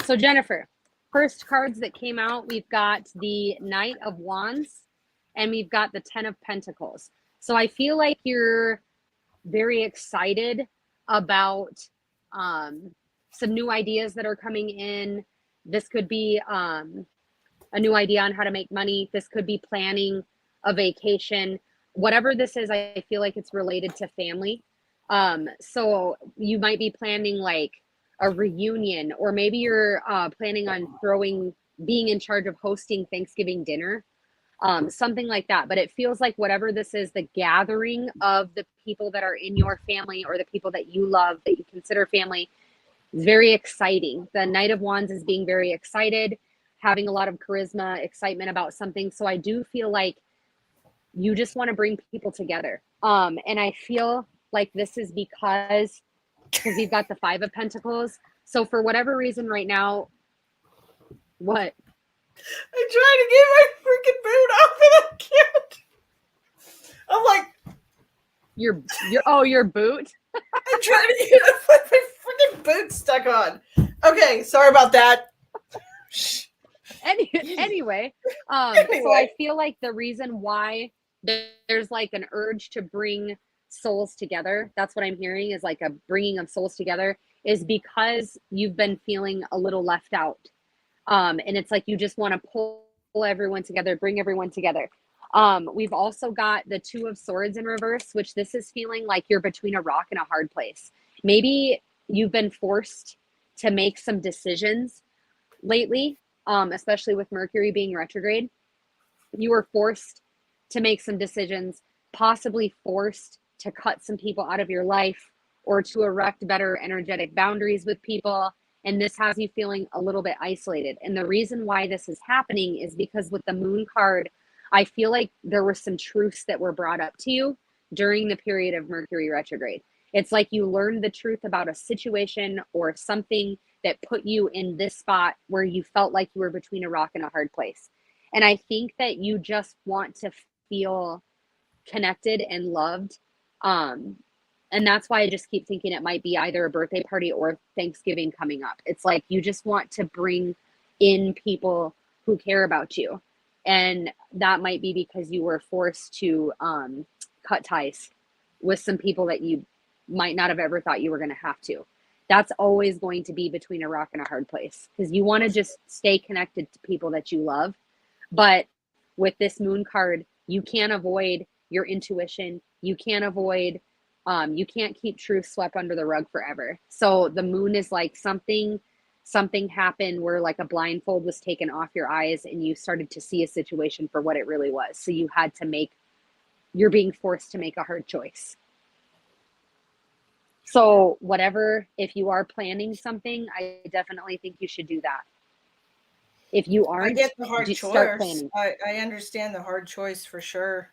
So Jennifer, first cards that came out, we've got the Knight of Wands and we've got the 10 of Pentacles. So I feel like you're very excited about some new ideas that are coming in. This could be a new idea on how to make money. This could be planning a vacation. Whatever this is, I feel like it's related to family. So you might be planning like a reunion, or maybe you're planning on being in charge of hosting Thanksgiving dinner, something like that. But it feels like whatever this is, the gathering of the people that are in your family or the people that you love, that you consider family, is very exciting. The Knight of Wands is being very excited, having a lot of charisma, excitement about something. So I do feel like you just want to bring people together. And I feel like this is because because you've got the Five of Pentacles. So for whatever reason right now, what? I'm trying to get my freaking boot off and I can't. I'm like, your boot. I'm trying to get my freaking boot stuck on. Okay, sorry about that. Anyway, so I feel like the reason why there's like an urge to bring souls together, that's what I'm hearing, is like a bringing of souls together, is because you've been feeling a little left out. And it's like you just want to pull everyone together, bring everyone together. We've also got the Two of Swords in reverse, which this is feeling like you're between a rock and a hard place. Maybe you've been forced to make some decisions lately, especially with Mercury being retrograde. You were forced to make some decisions, possibly forced to cut some people out of your life or to erect better energetic boundaries with people. And this has you feeling a little bit isolated. And the reason why this is happening is because with the Moon card, I feel like there were some truths that were brought up to you during the period of Mercury retrograde. It's like you learned the truth about a situation or something that put you in this spot where you felt like you were between a rock and a hard place. And I think that you just want to feel connected and loved. And that's why I just keep thinking it might be either a birthday party or Thanksgiving coming up. It's like you just want to bring in people who care about you. And that might be because you were forced to cut ties with some people that you might not have ever thought you were going to have to. That's always going to be between a rock and a hard place because you want to just stay connected to people that you love. But with this Moon card, you can't avoid your intuition. You can't avoid, you can't keep truth swept under the rug forever. So the Moon is like something happened where like a blindfold was taken off your eyes and you started to see a situation for what it really was. So you had to you're being forced to make a hard choice. So whatever, if you are planning something, I definitely think you should do that. If you aren't, I get the hard start choice. planning. I understand the hard choice for sure.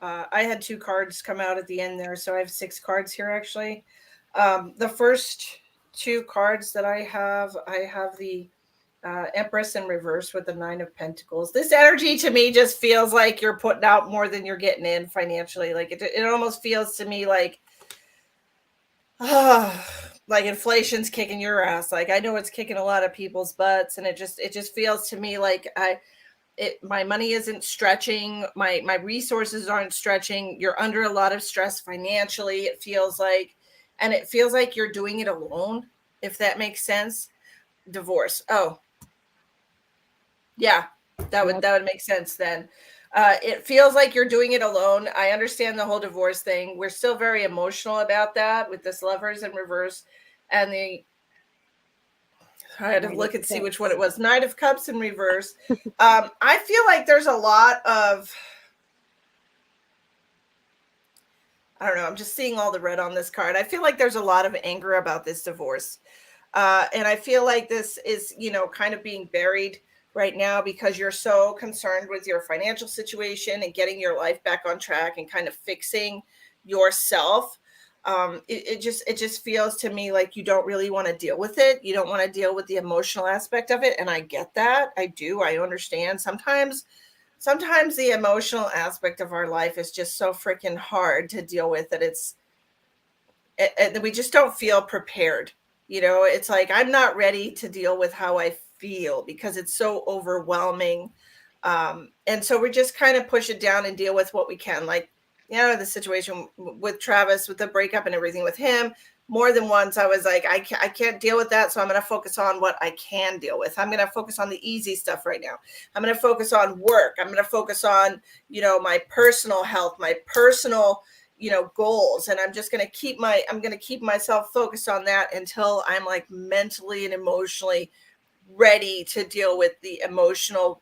I had 2 cards come out at the end there, so I have 6 cards here actually. The first 2 cards that I have the Empress in reverse with the 9 of Pentacles. This energy to me just feels like you're putting out more than you're getting in financially. Like it almost feels to me like like inflation's kicking your ass. Like I know it's kicking a lot of people's butts, and it just feels to me like my money isn't stretching, my resources aren't stretching. You're under a lot of stress financially, it feels like, and it feels like you're doing it alone, if that makes sense. Divorce. Oh, yeah, that would make sense then. It feels like you're doing it alone. I understand the whole divorce thing. We're still very emotional about that with this Lovers in reverse and I had to look and see which one it was. Knight of Cups in reverse. I feel like there's a lot of, I don't know, I'm just seeing all the red on this card. I feel like there's a lot of anger about this divorce. And I feel like this is, kind of being buried right now because you're so concerned with your financial situation and getting your life back on track and kind of fixing yourself. It just feels to me like you don't really want to deal with it. You don't want to deal with the emotional aspect of it. And I get that. I do. I understand. Sometimes the emotional aspect of our life is just so freaking hard to deal with that and we just don't feel prepared. It's like, I'm not ready to deal with how I feel because it's so overwhelming. And so we just kind of push it down and deal with what we can. Like, the situation with Travis, with the breakup and everything with him, more than once I was like, I can't deal with that. So I'm going to focus on what I can deal with. I'm going to focus on the easy stuff right now. I'm going to focus on work. I'm going to focus on, my personal health, my personal, goals. And I'm going to keep myself focused on that until I'm like mentally and emotionally ready to deal with the emotional,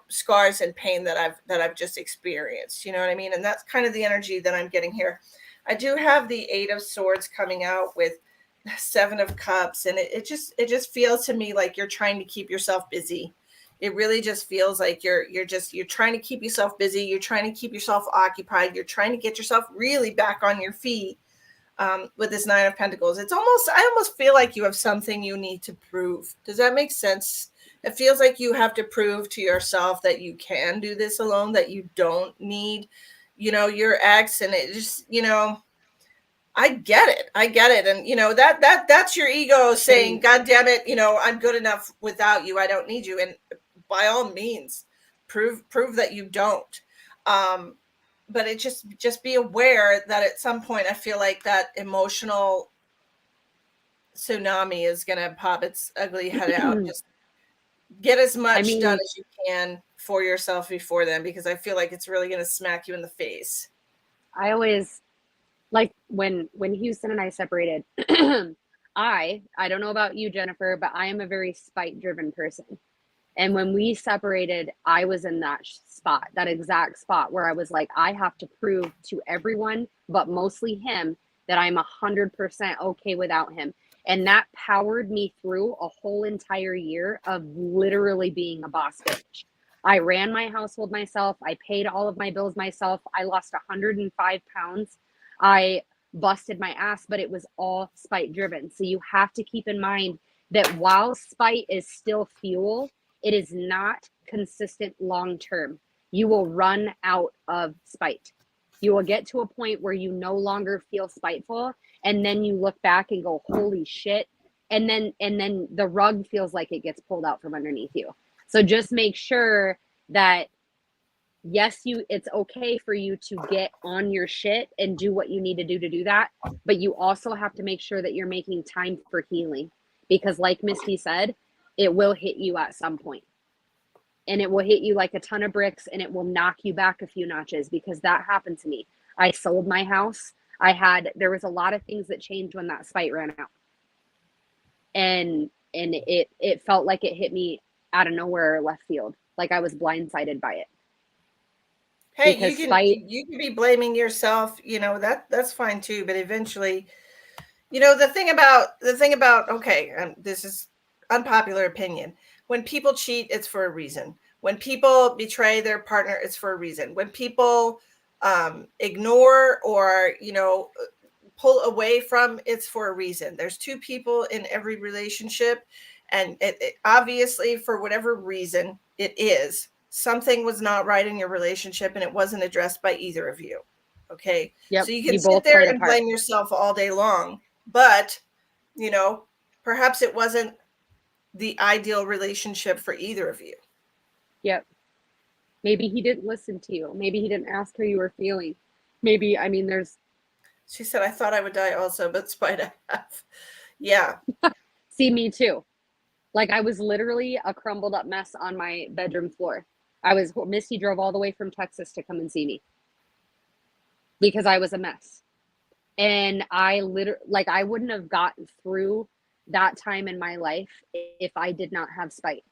scars and pain that I've just experienced. You know what I mean? And that's kind of the energy that I'm getting here. I do have the 8 of Swords coming out with 7 of Cups, and it just feels to me like you're trying to keep yourself busy. It really just feels like you're trying to keep yourself busy. You're trying to keep yourself occupied. You're trying to get yourself really back on your feet. with this Nine of Pentacles. I almost feel like you have something you need to prove. Does that make sense? It feels like you have to prove to yourself that you can do this alone, that you don't need, your ex. And it just, I get it. And that's your ego saying, God damn it, I'm good enough without you. I don't need you. And by all means, prove that you don't. But it just be aware that at some point I feel like that emotional tsunami is going to pop its ugly head out. Just get as much done as you can for yourself before then, because I feel like it's really going to smack you in the face. I always, like, when Houston and I separated, I don't know about you, Jennifer, but I am a very spite driven person. And when we separated, I was in that spot, that exact spot where I was like, I have to prove to everyone, but mostly him, that I'm 100% okay without him. And that powered me through a whole entire year of literally being a boss bitch. I ran my household myself. I paid all of my bills myself. I lost 105 pounds. I busted my ass, but it was all spite driven. So you have to keep in mind that while spite is still fuel, it is not consistent long term. You will run out of spite. You will get to a point where you no longer feel spiteful, and then you look back and go, holy shit. And then the rug feels like it gets pulled out from underneath you. So just make sure that, yes, it's okay for you to get on your shit and do what you need to do that, but you also have to make sure that you're making time for healing, because like Misty said, it will hit you at some point. And it will hit you like a ton of bricks, and it will knock you back a few notches, because that happened to me. I sold my house. There was a lot of things that changed when that spite ran out. And it felt like it hit me out of nowhere, left field. Like I was blindsided by it. Hey, you can be blaming yourself, that's fine too, but eventually, the thing about, okay, this is unpopular opinion. When people cheat, it's for a reason. When people betray their partner, it's for a reason. When people ignore or, pull away from, it's for a reason. There's two people in every relationship, and it obviously, for whatever reason it is, something was not right in your relationship, and it wasn't addressed by either of you. Okay. Yep. So you can sit there and blame yourself all day long, but perhaps it wasn't the ideal relationship for either of you. Yep. Maybe he didn't listen to you. Maybe he didn't ask how you were feeling. Maybe, She said, I thought I would die also, but spite I have. Yeah. See, me too. Like I was literally a crumbled up mess on my bedroom floor. Misty drove all the way from Texas to come and see me because I was a mess. And I wouldn't have gotten through that time in my life if I did not have spite.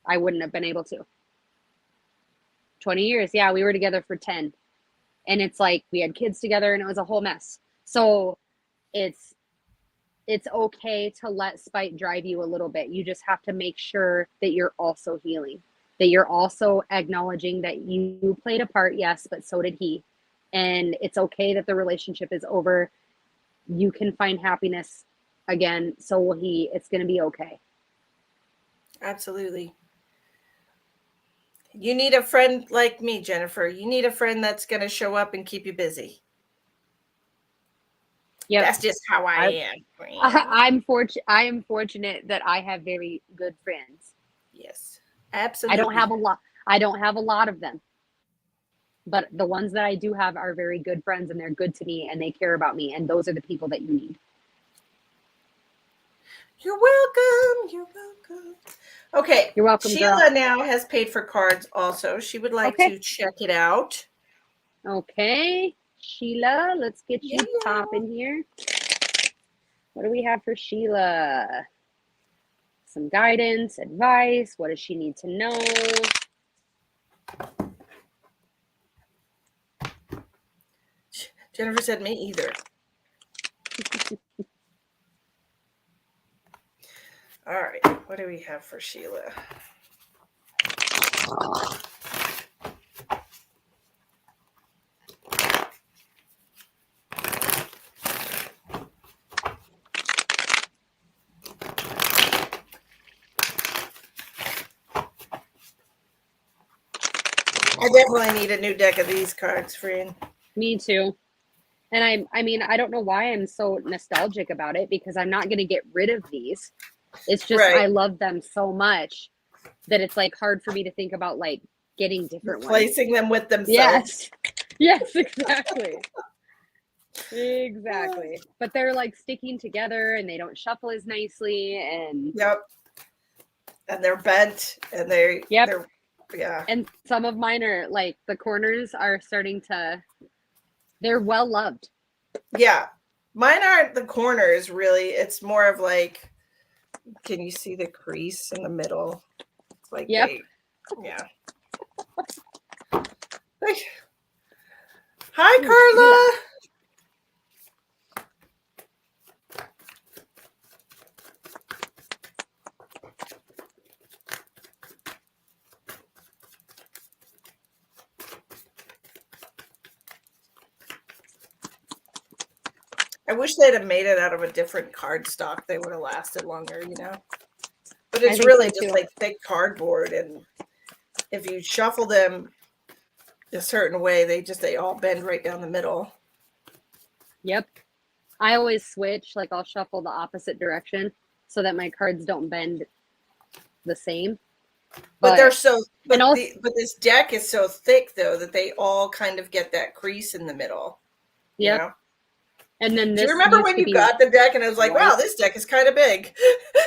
I wouldn't have been able to. 20 years. Yeah, we were together for 10. And it's like we had kids together and it was a whole mess. So it's okay to let spite drive you a little bit. You just have to make sure that you're also healing, that you're also acknowledging that you played a part, yes, but so did he. And it's okay that the relationship is over. You can find happiness again. So will he. It's going to be okay. Absolutely. You need a friend like me, Jennifer. You need a friend that's going to show up and keep you busy. Yep. That's just how I am. I am fortunate that I have very good friends. Yes, absolutely. I don't have a lot of them, but the ones that I do have are very good friends, and they're good to me, and they care about me, and those are the people that you need. You're welcome. You're welcome. Okay. You're welcome, Sheila girl. now has paid for cards also. She would like to check it out. Okay. Sheila, let's get you popping here. What do we have for Sheila? Some guidance, advice. What does she need to know? Jennifer said, me either. All right. What do we have for Sheila? I definitely need a new deck of these cards, friend. Me too. And I mean, I don't know why I'm so nostalgic about it because I'm not going to get rid of these. It's just Right. I love them so much that it's like hard for me to think about like getting different ones. Replacing them with themselves. Yes. Yes, exactly. Exactly. But they're like sticking together and they don't shuffle as nicely and Yep. And they're bent and they're yeah. And some of mine are like the corners are starting to they're well loved. Yeah. Mine aren't the corners really. It's more of like, can you see the crease in the middle? It's like Yep. yeah. Hi, Carla. I wish they'd have made it out of a different cardstock. They would have lasted longer, you know. But it's really just like thick cardboard, and if you shuffle them a certain way, they all bend right down the middle. Yep. I always switch, like I'll shuffle the opposite direction so that my cards don't bend the same. But they're so but this deck is so thick though that they all kind of get that crease in the middle. Yep. You know? And then do you remember when you got the deck and it was like, wow, this deck is kind of big?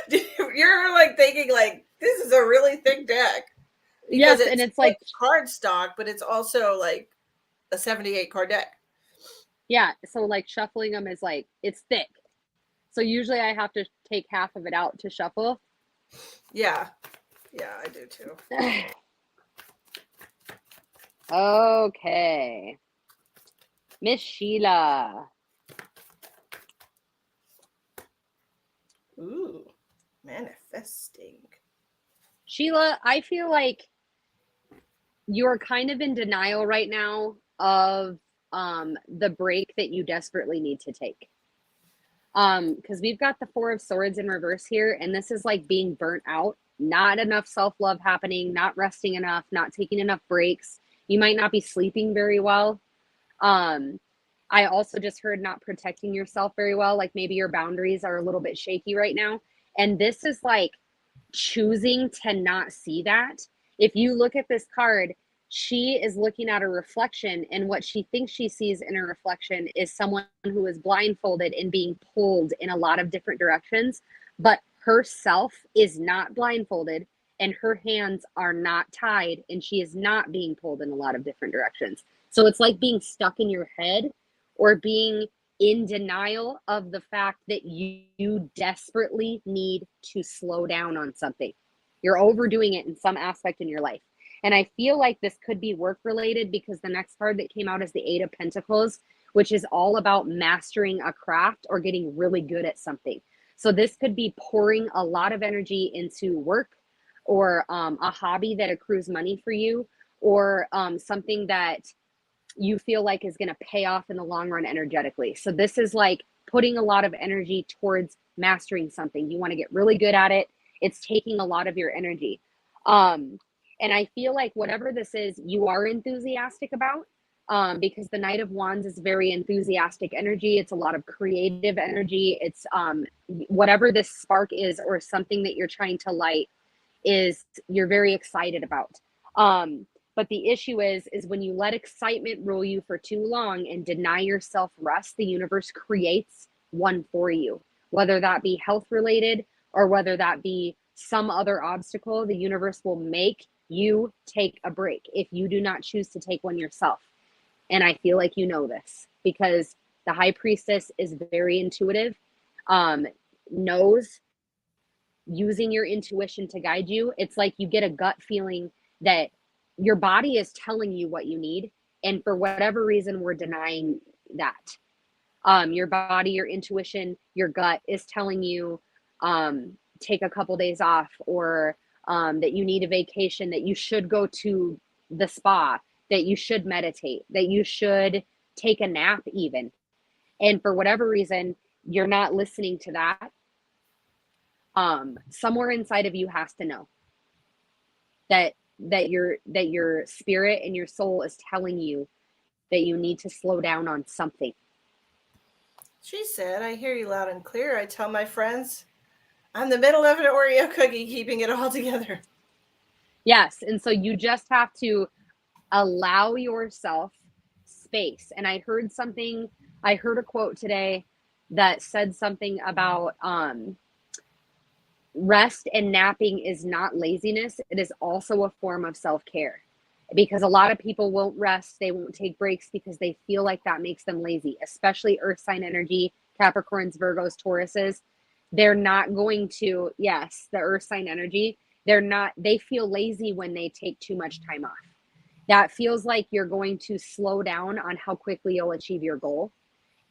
You're like thinking like this is a really thick deck. Yes, and it's like cardstock, but it's also like a 78 card deck. Yeah, so like shuffling them is like it's thick. So usually I have to take half of it out to shuffle. Yeah. Yeah, I do too. Okay. Miss Sheila. Ooh, manifesting. Sheila, I feel like you're kind of in denial right now of the break that you desperately need to take. Because we've got the Four of Swords in reverse here, and this is like being burnt out, not enough self-love happening, not resting enough, not taking enough breaks. You might not be sleeping very well. I also just heard not protecting yourself very well. Like maybe your boundaries are a little bit shaky right now. And this is like choosing to not see that. If you look at this card, she is looking at a reflection, and what she thinks she sees in a reflection is someone who is blindfolded and being pulled in a lot of different directions, but herself is not blindfolded and her hands are not tied and she is not being pulled in a lot of different directions. So it's like being stuck in your head or being in denial of the fact that you desperately need to slow down on something. You're overdoing it in some aspect in your life. And I feel like this could be work related because the next card that came out is the Eight of Pentacles, which is all about mastering a craft or getting really good at something. So this could be pouring a lot of energy into work or a hobby that accrues money for you or something that you feel like is going to pay off in the long run energetically. So this is like putting a lot of energy towards mastering something. You want to get really good at it. It's taking a lot of your energy. And I feel like whatever this is, you are enthusiastic about because the Knight of Wands is very enthusiastic energy. It's a lot of creative energy. It's whatever this spark is or something that you're trying to light is you're very excited about. But the issue is when you let excitement rule you for too long and deny yourself rest, the universe creates one for you, whether that be health related or whether that be some other obstacle. The universe will make you take a break if you do not choose to take one yourself. And I feel like you know this because the High Priestess is very intuitive, knows using your intuition to guide you. It's like you get a gut feeling that your body is telling you what you need. And for whatever reason, we're denying that. Your body, your intuition, your gut is telling you take a couple days off or that you need a vacation, that you should go to the spa, that you should meditate, that you should take a nap even. And for whatever reason, you're not listening to that. Somewhere inside of you has to know that that your spirit and your soul is telling you that you need to slow down on something. She said, I hear you loud and clear. I tell my friends I'm the middle of an Oreo cookie, keeping it all together. Yes, and so you just have to allow yourself space. And I heard a quote today that said something about rest and napping is not laziness, it is also a form of self-care. Because a lot of people won't rest, they won't take breaks because they feel like that makes them lazy, especially earth sign energy, Capricorns, Virgos, Tauruses. They're not going to, yes, the earth sign energy, they feel lazy when they take too much time off. That feels like you're going to slow down on how quickly you'll achieve your goal.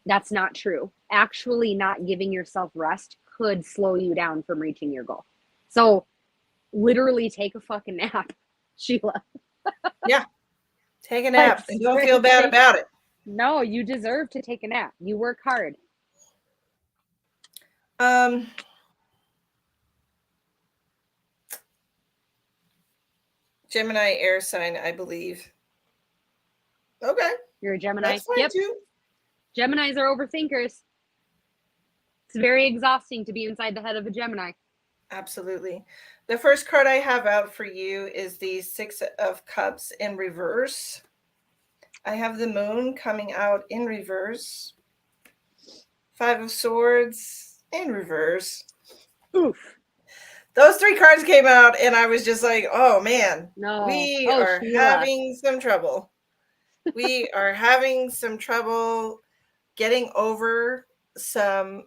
That's not true. Actually, not giving yourself rest could slow you down from reaching your goal. So, literally take a fucking nap, Sheila. Yeah. Take a Like, nap and don't feel bad about it. No, you deserve to take a nap. You work hard. Gemini air sign, I believe. Okay. You're a Gemini. That's fine Yep. too. Geminis are overthinkers. It's very exhausting to be inside the head of a Gemini. Absolutely. The first card I have out for you is the Six of Cups in reverse. I have the moon coming out in reverse. Five of Swords in reverse. Oof. Those three cards came out, and I was just like, oh man, No. we Oh, are Sheila. having some trouble. We are having some trouble getting over some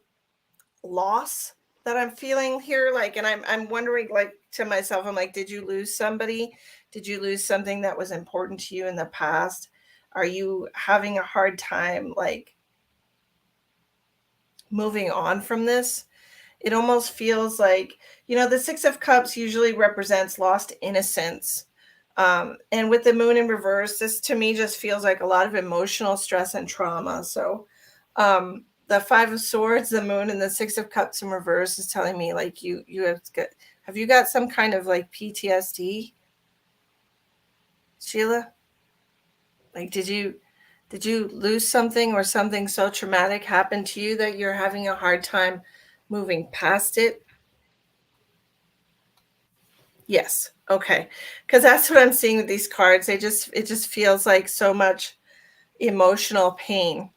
loss that I'm feeling here. Like, and I'm wondering, like, to myself, I'm like, did you lose somebody? Did you lose something that was important to you in the past? Are you having a hard time, like, moving on from this? It almost feels like, the Six of Cups usually represents lost innocence. And with the moon in reverse, this to me just feels like a lot of emotional stress and trauma. So the Five of Swords, the moon, and the Six of Cups in reverse is telling me, like, you have you got some kind of like PTSD, Sheila? Like, did you lose something, or something so traumatic happened to you that you're having a hard time moving past it? Yes. Okay. Because that's what I'm seeing with these cards. It just feels like so much emotional pain.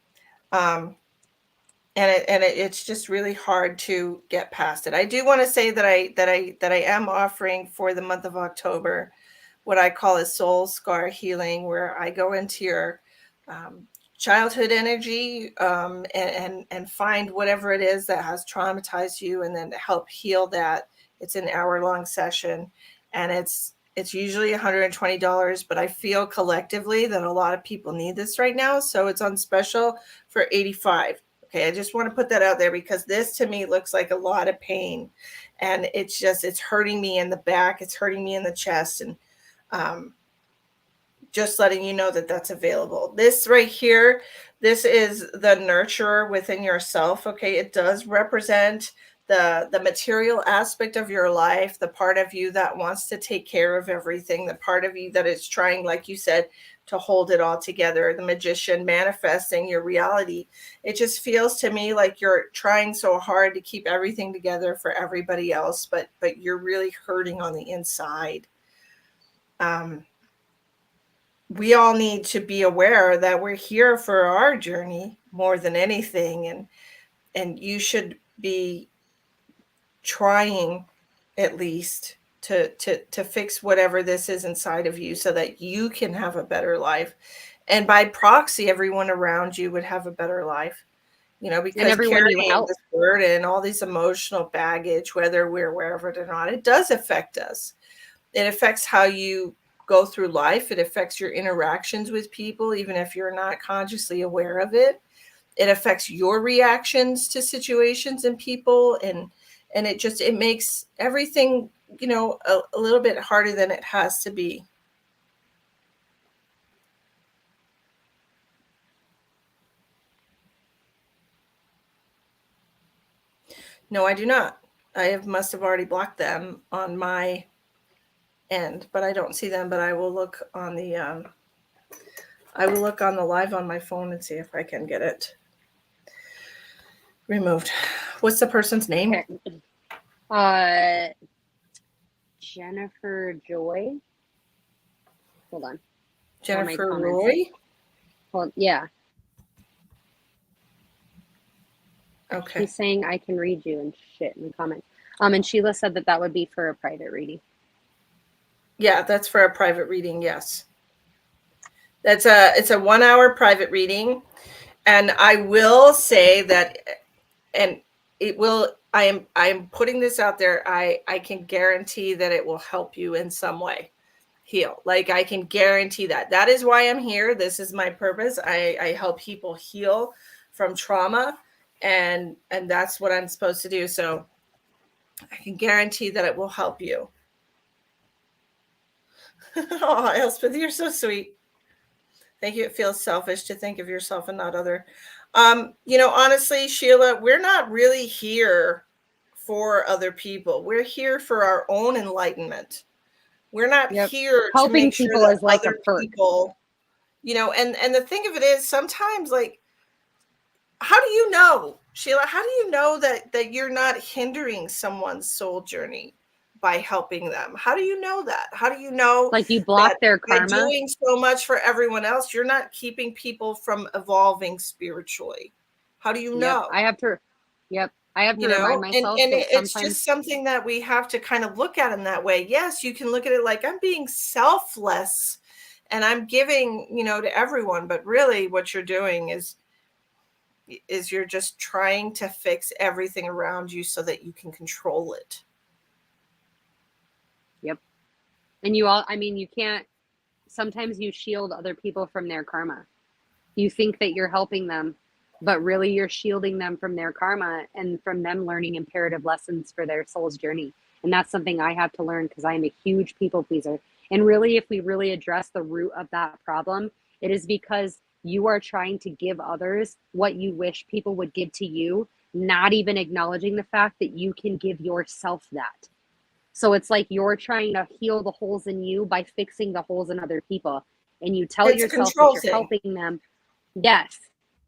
It's just really hard to get past it. I do want to say that I am offering for the month of October what I call a soul scar healing, where I go into your childhood energy, and find whatever it is that has traumatized you, and then help heal that. It's an hour-long session, and it's usually $120, but I feel collectively that a lot of people need this right now, so it's on special for $85. Okay, I just want to put that out there, because this to me looks like a lot of pain, and it's hurting me in the back, it's hurting me in the chest, and just letting you know that that's available. This right here, this is the nurturer within yourself. Okay, it does represent the material aspect of your life, the part of you that wants to take care of everything, the part of you that is trying, like you said, to hold it all together, the magician manifesting your reality. It just feels to me like you're trying so hard to keep everything together for everybody else, but you're really hurting on the inside. We all need to be aware that we're here for our journey more than anything, and you should be trying, at least, to fix whatever this is inside of you, so that you can have a better life, and by proxy everyone around you would have a better life, And because everyone you carrying help. this burden, all this emotional baggage, whether we're aware of it or not, it does affect us. It affects how you go through life. It affects your interactions with people, even if you're not consciously aware of it. It affects your reactions to situations and people, and it makes everything, a little bit harder than it has to be. No, I do not. Must have already blocked them on my end, but I don't see them. But I will look on the live on my phone and see if I can get it removed. What's the person's name? Okay. Jennifer Joy. Hold on. Jennifer Roy. Well, yeah. Okay. She's saying I can read you and shit in the comments. And Sheila said that would be for a private reading. Yeah, that's for a private reading. Yes. It's a 1 hour private reading. And I will say that, and it will, I am putting this out there. I can guarantee that it will help you in some way heal. Like, I can guarantee that. That is why I'm here. This is my purpose. I help people heal from trauma, and that's what I'm supposed to do. So I can guarantee that it will help you. Oh, Elspeth, you're so sweet. Thank you. It feels selfish to think of yourself and not other. Honestly, Sheila, we're not really here for other people. We're here for our own enlightenment. We're not here to helping make sure people that is like other a perk. people, and the thing of it is, sometimes, like, how do you know, Sheila, how do you know that you're not hindering someone's soul journey by helping them? How do you know that? How do you know like you block that their by karma? doing so much for everyone else, you're not keeping people from evolving spiritually? How do you know? I have to remind myself And that it's sometimes just something that we have to kind of look at in that way. Yes, you can look at it like, I'm being selfless and I'm giving, to everyone, but really what you're doing is you're just trying to fix everything around you so that you can control it. Yep. And you can't, sometimes you shield other people from their karma. You think that you're helping them, but really you're shielding them from their karma and from them learning imperative lessons for their soul's journey. And that's something I have to learn because I'm a huge people pleaser. And really, if we really address the root of that problem, it is because you are trying to give others what you wish people would give to you, not even acknowledging the fact that you can give yourself that. So it's like you're trying to heal the holes in you by fixing the holes in other people. And you tell It's a yourself that control you're thing. helping them. Yes.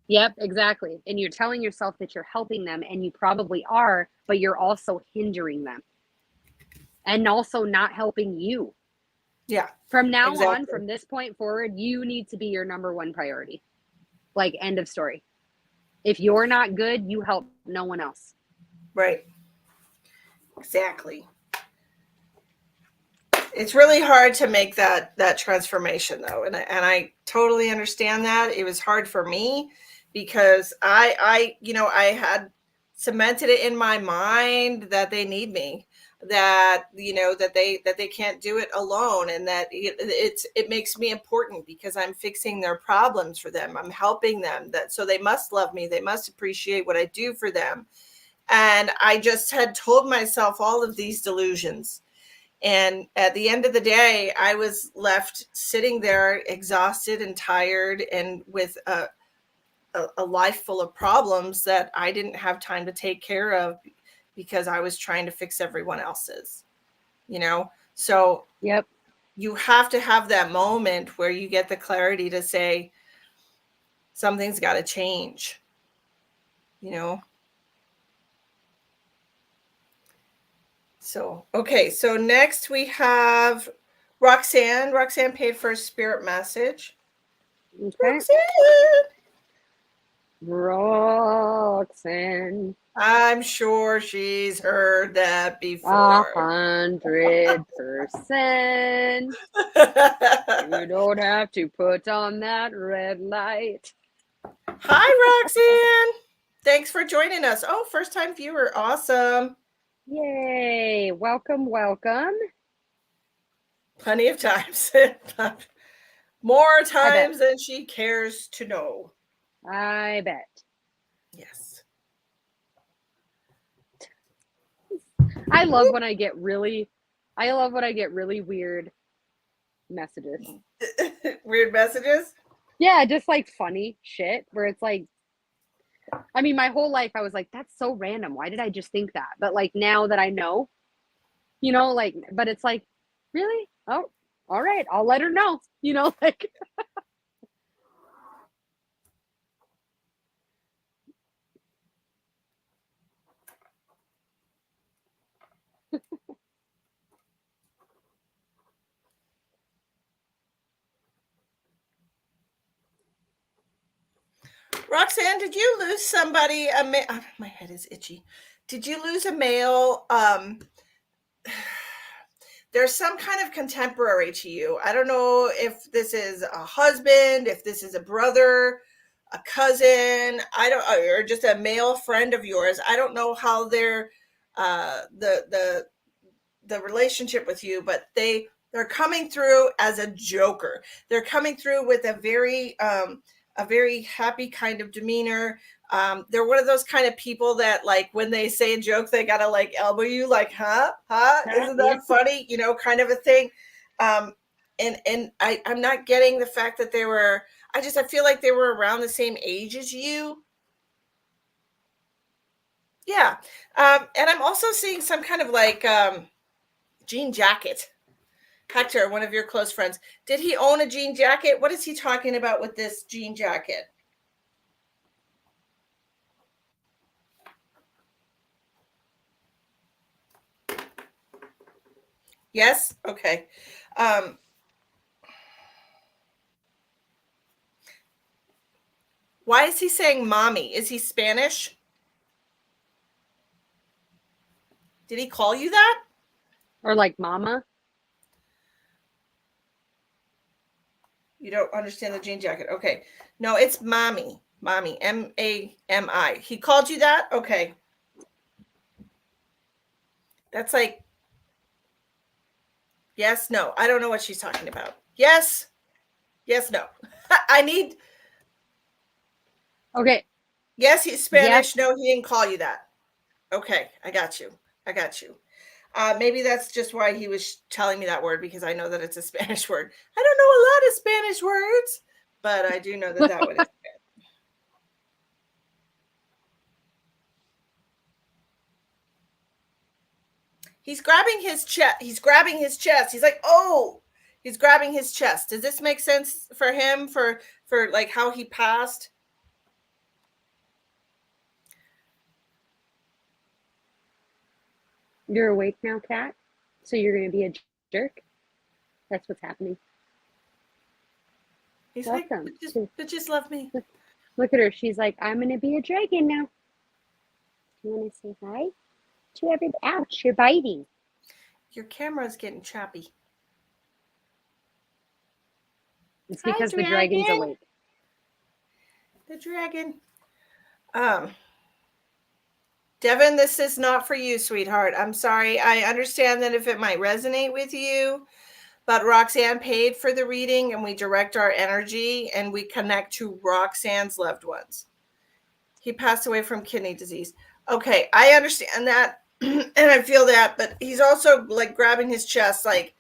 Yep, exactly. And you're telling yourself that you're helping them, and you probably are, but you're also hindering them and also not helping you. Yeah. From now exactly. on, from this point forward, you need to be your number one priority. Like, end of story. If you're not good, you help no one else. Right. Exactly. It's really hard to make that transformation, though, and I totally understand that. It was hard for me because I had cemented it in my mind that they need me, that they can't do it alone, and that it makes me important because I'm fixing their problems for them. I'm helping them, that so they must love me. They must appreciate what I do for them. And I just had told myself all of these delusions. And at the end of the day, I was left sitting there exhausted and tired and with a life full of problems that I didn't have time to take care of because I was trying to fix everyone else's, So Yep. you have to have that moment where you get the clarity to say, something's got to change, So, okay. So next we have Roxanne. Roxanne paid for a spirit message. Okay. Roxanne. I'm sure she's heard that before. 100%. You don't have to put on that red light. Hi, Roxanne. Thanks for joining us. Oh, first time viewer. Awesome. Yay. Welcome, welcome. Plenty of times. More times than she cares to know. I bet. Yes. I love when I get really weird messages. Weird messages? Yeah, just like funny shit where it's like, I mean, my whole life I was like, that's so random. Why did I just think that? But like now that I know, but it's like, Really? Oh, all right. I'll let her know. You know, like Roxanne, did you lose somebody? My head is itchy. Did you lose a male? There's some kind of contemporary to you. I don't know if this is a husband, if this is a brother, a cousin. I don't, or just a male friend of yours. I don't know how they're the relationship with you, but they're coming through as a joker. They're coming through with a very happy kind of demeanor. They're one of those kind of people that, like, when they say a joke, they gotta like elbow you, like, huh, isn't that funny, kind of a thing. um I'm not getting the fact that they were, I feel like they were around the same age as you. Yeah. And I'm also seeing some kind of like jean jacket. Hector, one of your close friends, did he own a jean jacket? What is he talking about with this jean jacket? Yes? Okay. Um, why is he saying mommy? Is he Spanish? Did he call you that? or like mama. You don't understand the jean jacket. Okay. No, it's mommy. Mommy. Mami. He called you that? Okay. That's like, yes, no. I don't know what she's talking about. Yes. Yes, no. I need, Okay. yes, he's Yes. Spanish. No, he didn't call you that. Okay. I got you. I got you. Maybe that's just why he was telling me that word, because I know that it's a Spanish word. I don't know a lot of Spanish words, but I do know that that one is. He's grabbing his chest. He's grabbing his chest. He's like, oh, he's grabbing his chest. Does this make sense for him? For like how he passed? You're awake now, Kat. So you're going to be a jerk. That's what's happening. He's like, Welcome. but just love me. Look at her. She's like, I'm going to be a dragon now. You want to say hi to everybody? Ouch, you're biting. Your camera's getting choppy. It's Hi, because the dragon's dragon. awake. The dragon. Devin, this is not for you, sweetheart. I'm sorry. I understand that if it might resonate with you, but Roxanne paid for the reading and we direct our energy and we connect to Roxanne's loved ones. He passed away from kidney disease. Okay, I understand that and I feel that, but he's also like grabbing his chest, like,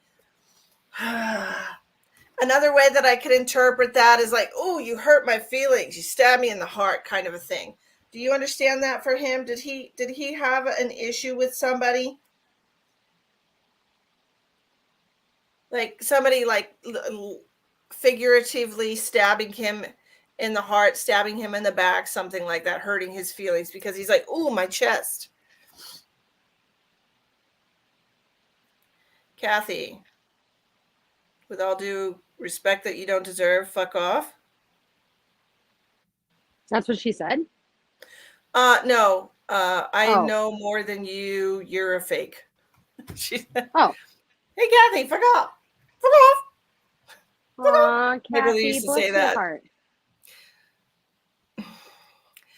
another way that I could interpret that is like, oh, you hurt my feelings. You stabbed me in the heart, kind of a thing. Do you understand that for him? Did he have an issue with somebody? Like somebody like figuratively stabbing him in the heart, stabbing him in the back, something like that, hurting his feelings because he's like, "Ooh, my chest." Kathy, with all due respect that you don't deserve, fuck off. That's what she said? No. I Oh. know more than you. You're a fake. She said, Oh. "Hey, Kathy, fuck off. Fuck off. Fuck off." Aw, People Kathy, used to say bless your that. heart.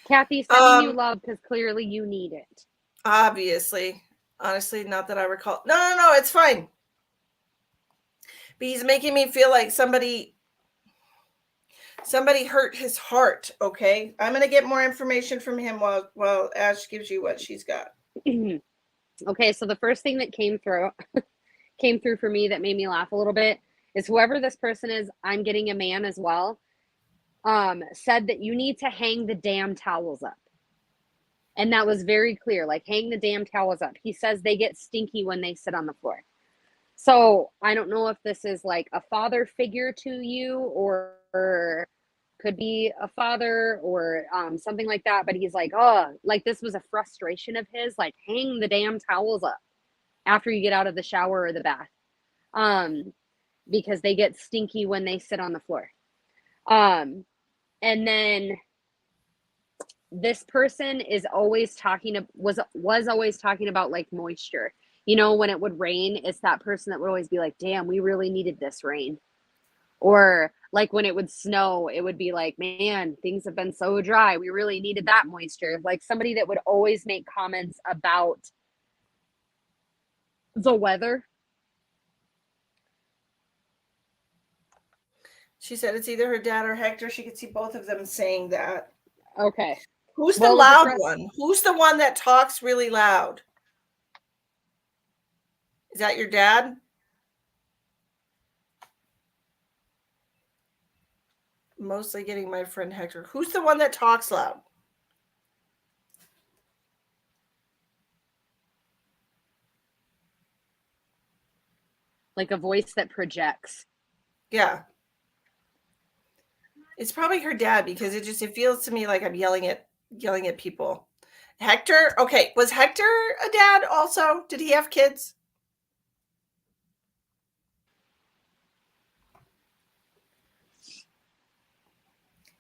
Kathy, sending you Um, love because clearly you need it. Obviously. Honestly, not that I recall. No, it's fine. But he's making me feel like somebody hurt his heart. Okay, I'm gonna get more information from him while Ash gives you what she's got. Okay, so the first thing that came through for me that made me laugh a little bit is whoever this person is, I'm getting a man as well, said that you need to hang the damn towels up. And that was very clear, like hang the damn towels up. He says they get stinky when they sit on the floor. So I don't know if this is like a father figure to you, or could be a father, or something like that. But he's like, oh, like this was a frustration of his, like hang the damn towels up after you get out of the shower or the bath, um, because they get stinky when they sit on the floor. Um, and then this person is always talking, was always talking about like moisture. You know, when it would rain, it's that person that would always be like, damn, we really needed this rain. Or like when it would snow, it would be like, man, things have been so dry, we really needed that moisture. Like somebody that would always make comments about the weather. She said it's either her dad or Hector. She could see both of them saying that. Okay, Who's the well, is it loud press? one? Who's the one that talks really loud? Is that your dad? Mostly getting my friend Hector. Who's the one that talks loud? Like a voice that projects. Yeah. It's probably her dad because it feels to me like I'm yelling at people. Hector? Okay, was Hector a dad also? Did he have kids?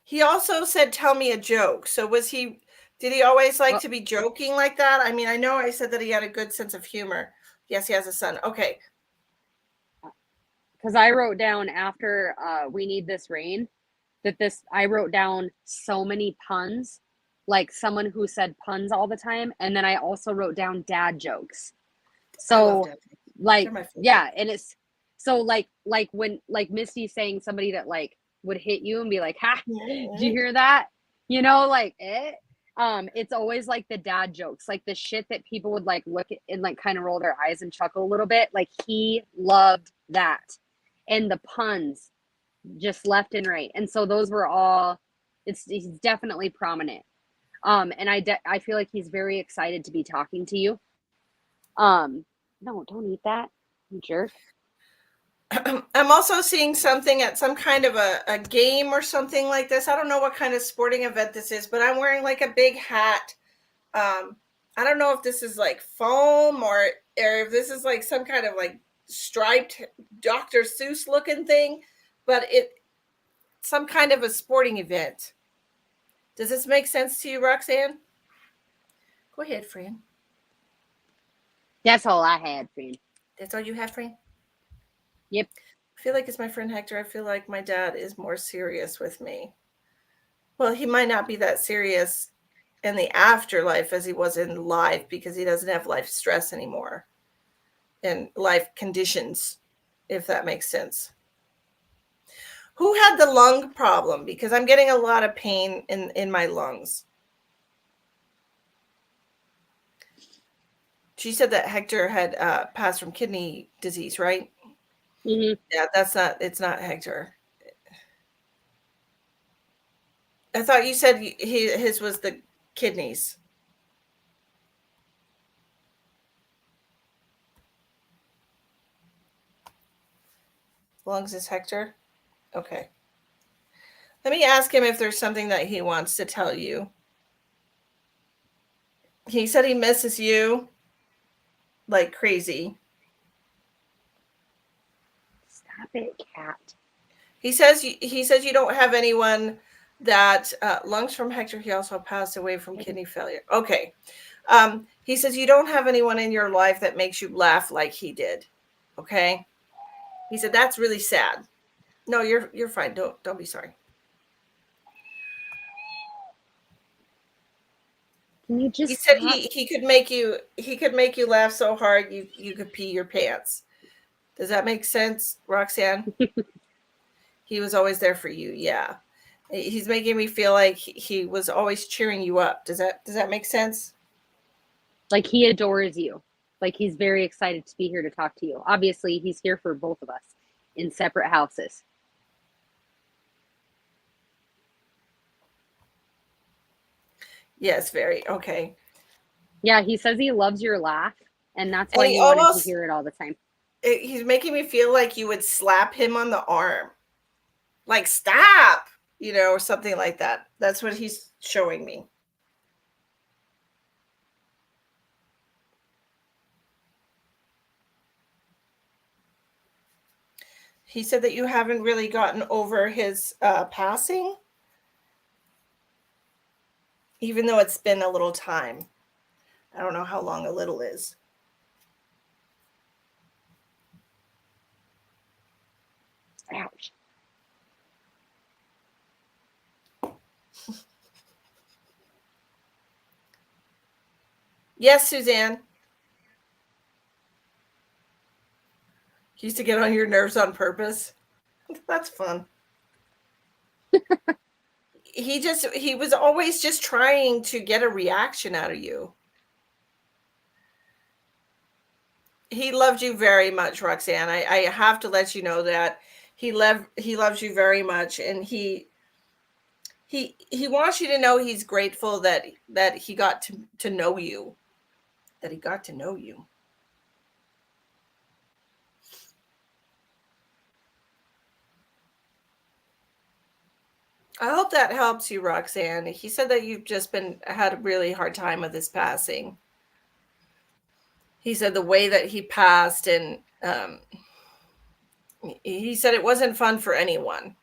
He also said tell me a joke. So did he always like Well, to be joking like that? I mean, I know I said that he had a good sense of humor. Yes, he has a son. Okay. because I wrote down after we need this rain, that this I wrote down so many puns, like someone who said puns all the time, and then I also wrote down dad jokes. I love So dad. They're like, my favorite. yeah, and it's so like when like Misty saying somebody that like would hit you and be like, ha, did you hear that? You know, like it's always like the dad jokes, like the shit that people would like look at and like kind of roll their eyes and chuckle a little bit. Like he loved that. And the puns just left and right. And so those were all, he's definitely prominent. And I feel like he's very excited to be talking to you. Um, no, don't eat that, you jerk. I'm also seeing something at some kind of a game or something like this. I don't know what kind of sporting event this is, but I'm wearing like a big hat. I don't know if this is like foam or if this is like some kind of like striped Dr. Seuss looking thing, but some kind of a sporting event. Does this make sense to you, Roxanne? Go ahead, Fran. That's all I had, friend. That's all you have, Fran? Yep. I feel like it's my friend Hector. I feel like my dad is more serious with me. Well, he might not be that serious in the afterlife as he was in life because he doesn't have life stress anymore and life conditions, if that makes sense. Who had the lung problem? Because I'm getting a lot of pain in my lungs. She said that Hector had passed from kidney disease, right? Mm-hmm. Yeah, it's not Hector. I thought you said his was the kidneys. Lungs is Hector? Okay. Let me ask him if there's something that he wants to tell you. He said he misses you like crazy. Stop it, cat. He says you don't have anyone that lungs from Hector. He also passed away from kidney failure. Okay. He says you don't have anyone in your life that makes you laugh like he did. Okay. He said that's really sad. No, you're fine. Don't be sorry. Can you He just said stop? he could make you laugh so hard you could pee your pants. Does that make sense, Roxanne? He was always there for you. Yeah. He's making me feel like he was always cheering you up. Does that make sense? Like he adores you. Like he's very excited to be here to talk to you. Obviously, he's here for both of us in separate houses. Yes, very. Okay. Yeah, he says he loves your laugh, and that's And why he you wanted to almost hear it all the time. He's making me feel like you would slap him on the arm. Like, stop, or something like that. That's what he's showing me. He said that you haven't really gotten over his passing, even though it's been a little time. I don't know how long a little is. Ouch. Yes, Suzanne. He used to get on your nerves on purpose. That's fun. He was always just trying to get a reaction out of you. He loved you very much, Roxanne. I have to let you know that he loves you very much, and he wants you to know he's grateful that he got to know you. That he got to know you. I hope that helps you, Roxanne. He said that you've just had a really hard time with his passing. He said the way that he passed, and he said it wasn't fun for anyone.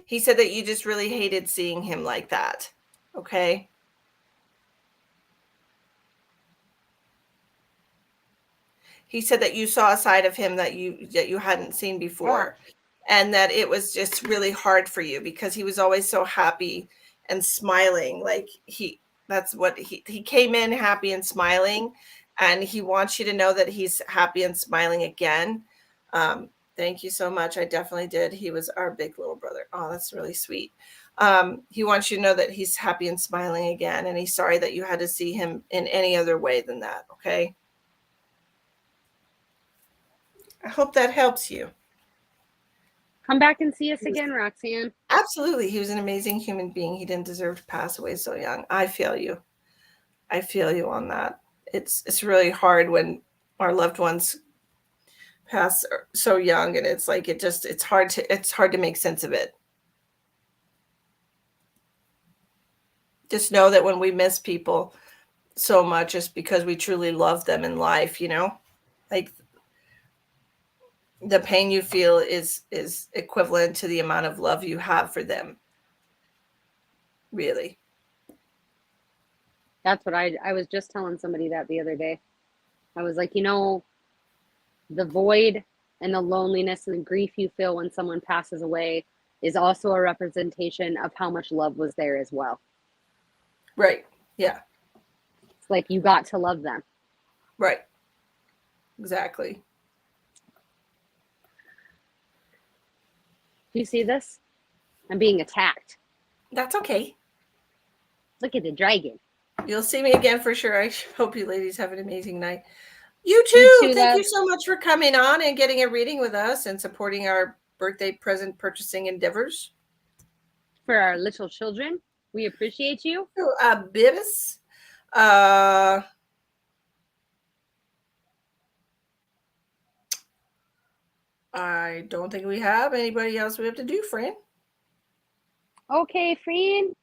He said that you just really hated seeing him like that. Okay? He said that you saw a side of him that you hadn't seen before, and that it was just really hard for you because he was always so happy and smiling. Like that's what he came in happy and smiling, and he wants you to know that he's happy and smiling again. Thank you so much. I definitely did. He was our big little brother. Oh, that's really sweet. He wants you to know that he's happy and smiling again, and he's sorry that you had to see him in any other way than that. Okay. I hope that helps you. Come back and see us again, Roxanne. Absolutely. He was an amazing human being. He didn't deserve to pass away so young. I feel you. I feel you on that. It's really hard when our loved ones pass so young, and it's like it's hard to make sense of it. Just know that when we miss people so much, it's because we truly love them in life, like the pain you feel is equivalent to the amount of love you have for them. Really. That's what I was just telling somebody that the other day. I was like, the void and the loneliness and the grief you feel when someone passes away is also a representation of how much love was there as well. Right. Yeah. It's like you got to love them. Right. Exactly. Do you see this? I'm being attacked. That's okay. Look at the dragon. You'll see me again for sure. I hope you ladies have an amazing night. You too. Thank you so much for coming on and getting a reading with us and supporting our birthday present purchasing endeavors. For our little children, we appreciate you. Bibis. I don't think we have anybody else we have to do, friend. Okay, friend.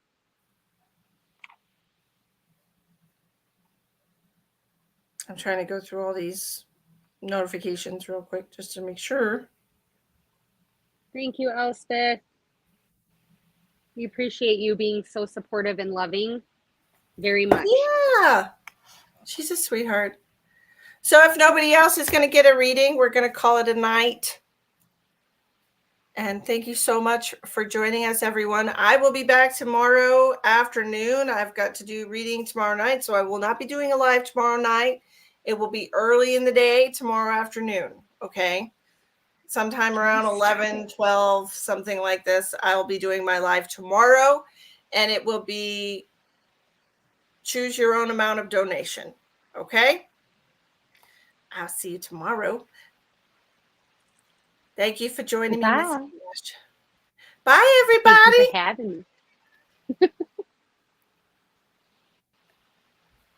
I'm trying to go through all these notifications real quick just to make sure. Thank you, Elspeth. We appreciate you being so supportive and loving very much. Yeah. She's a sweetheart. So if nobody else is going to get a reading, we're going to call it a night. And thank you so much for joining us, everyone. I will be back tomorrow afternoon. I've got to do reading tomorrow night, so I will not be doing a live tomorrow night. It will be early in the day tomorrow afternoon, okay? Sometime around 11, 12, something like this. I will be doing my live tomorrow, and it will be choose your own amount of donation, okay? I'll see you tomorrow. Thank you for joining me. Bye. Bye, everybody. Thank you for having me.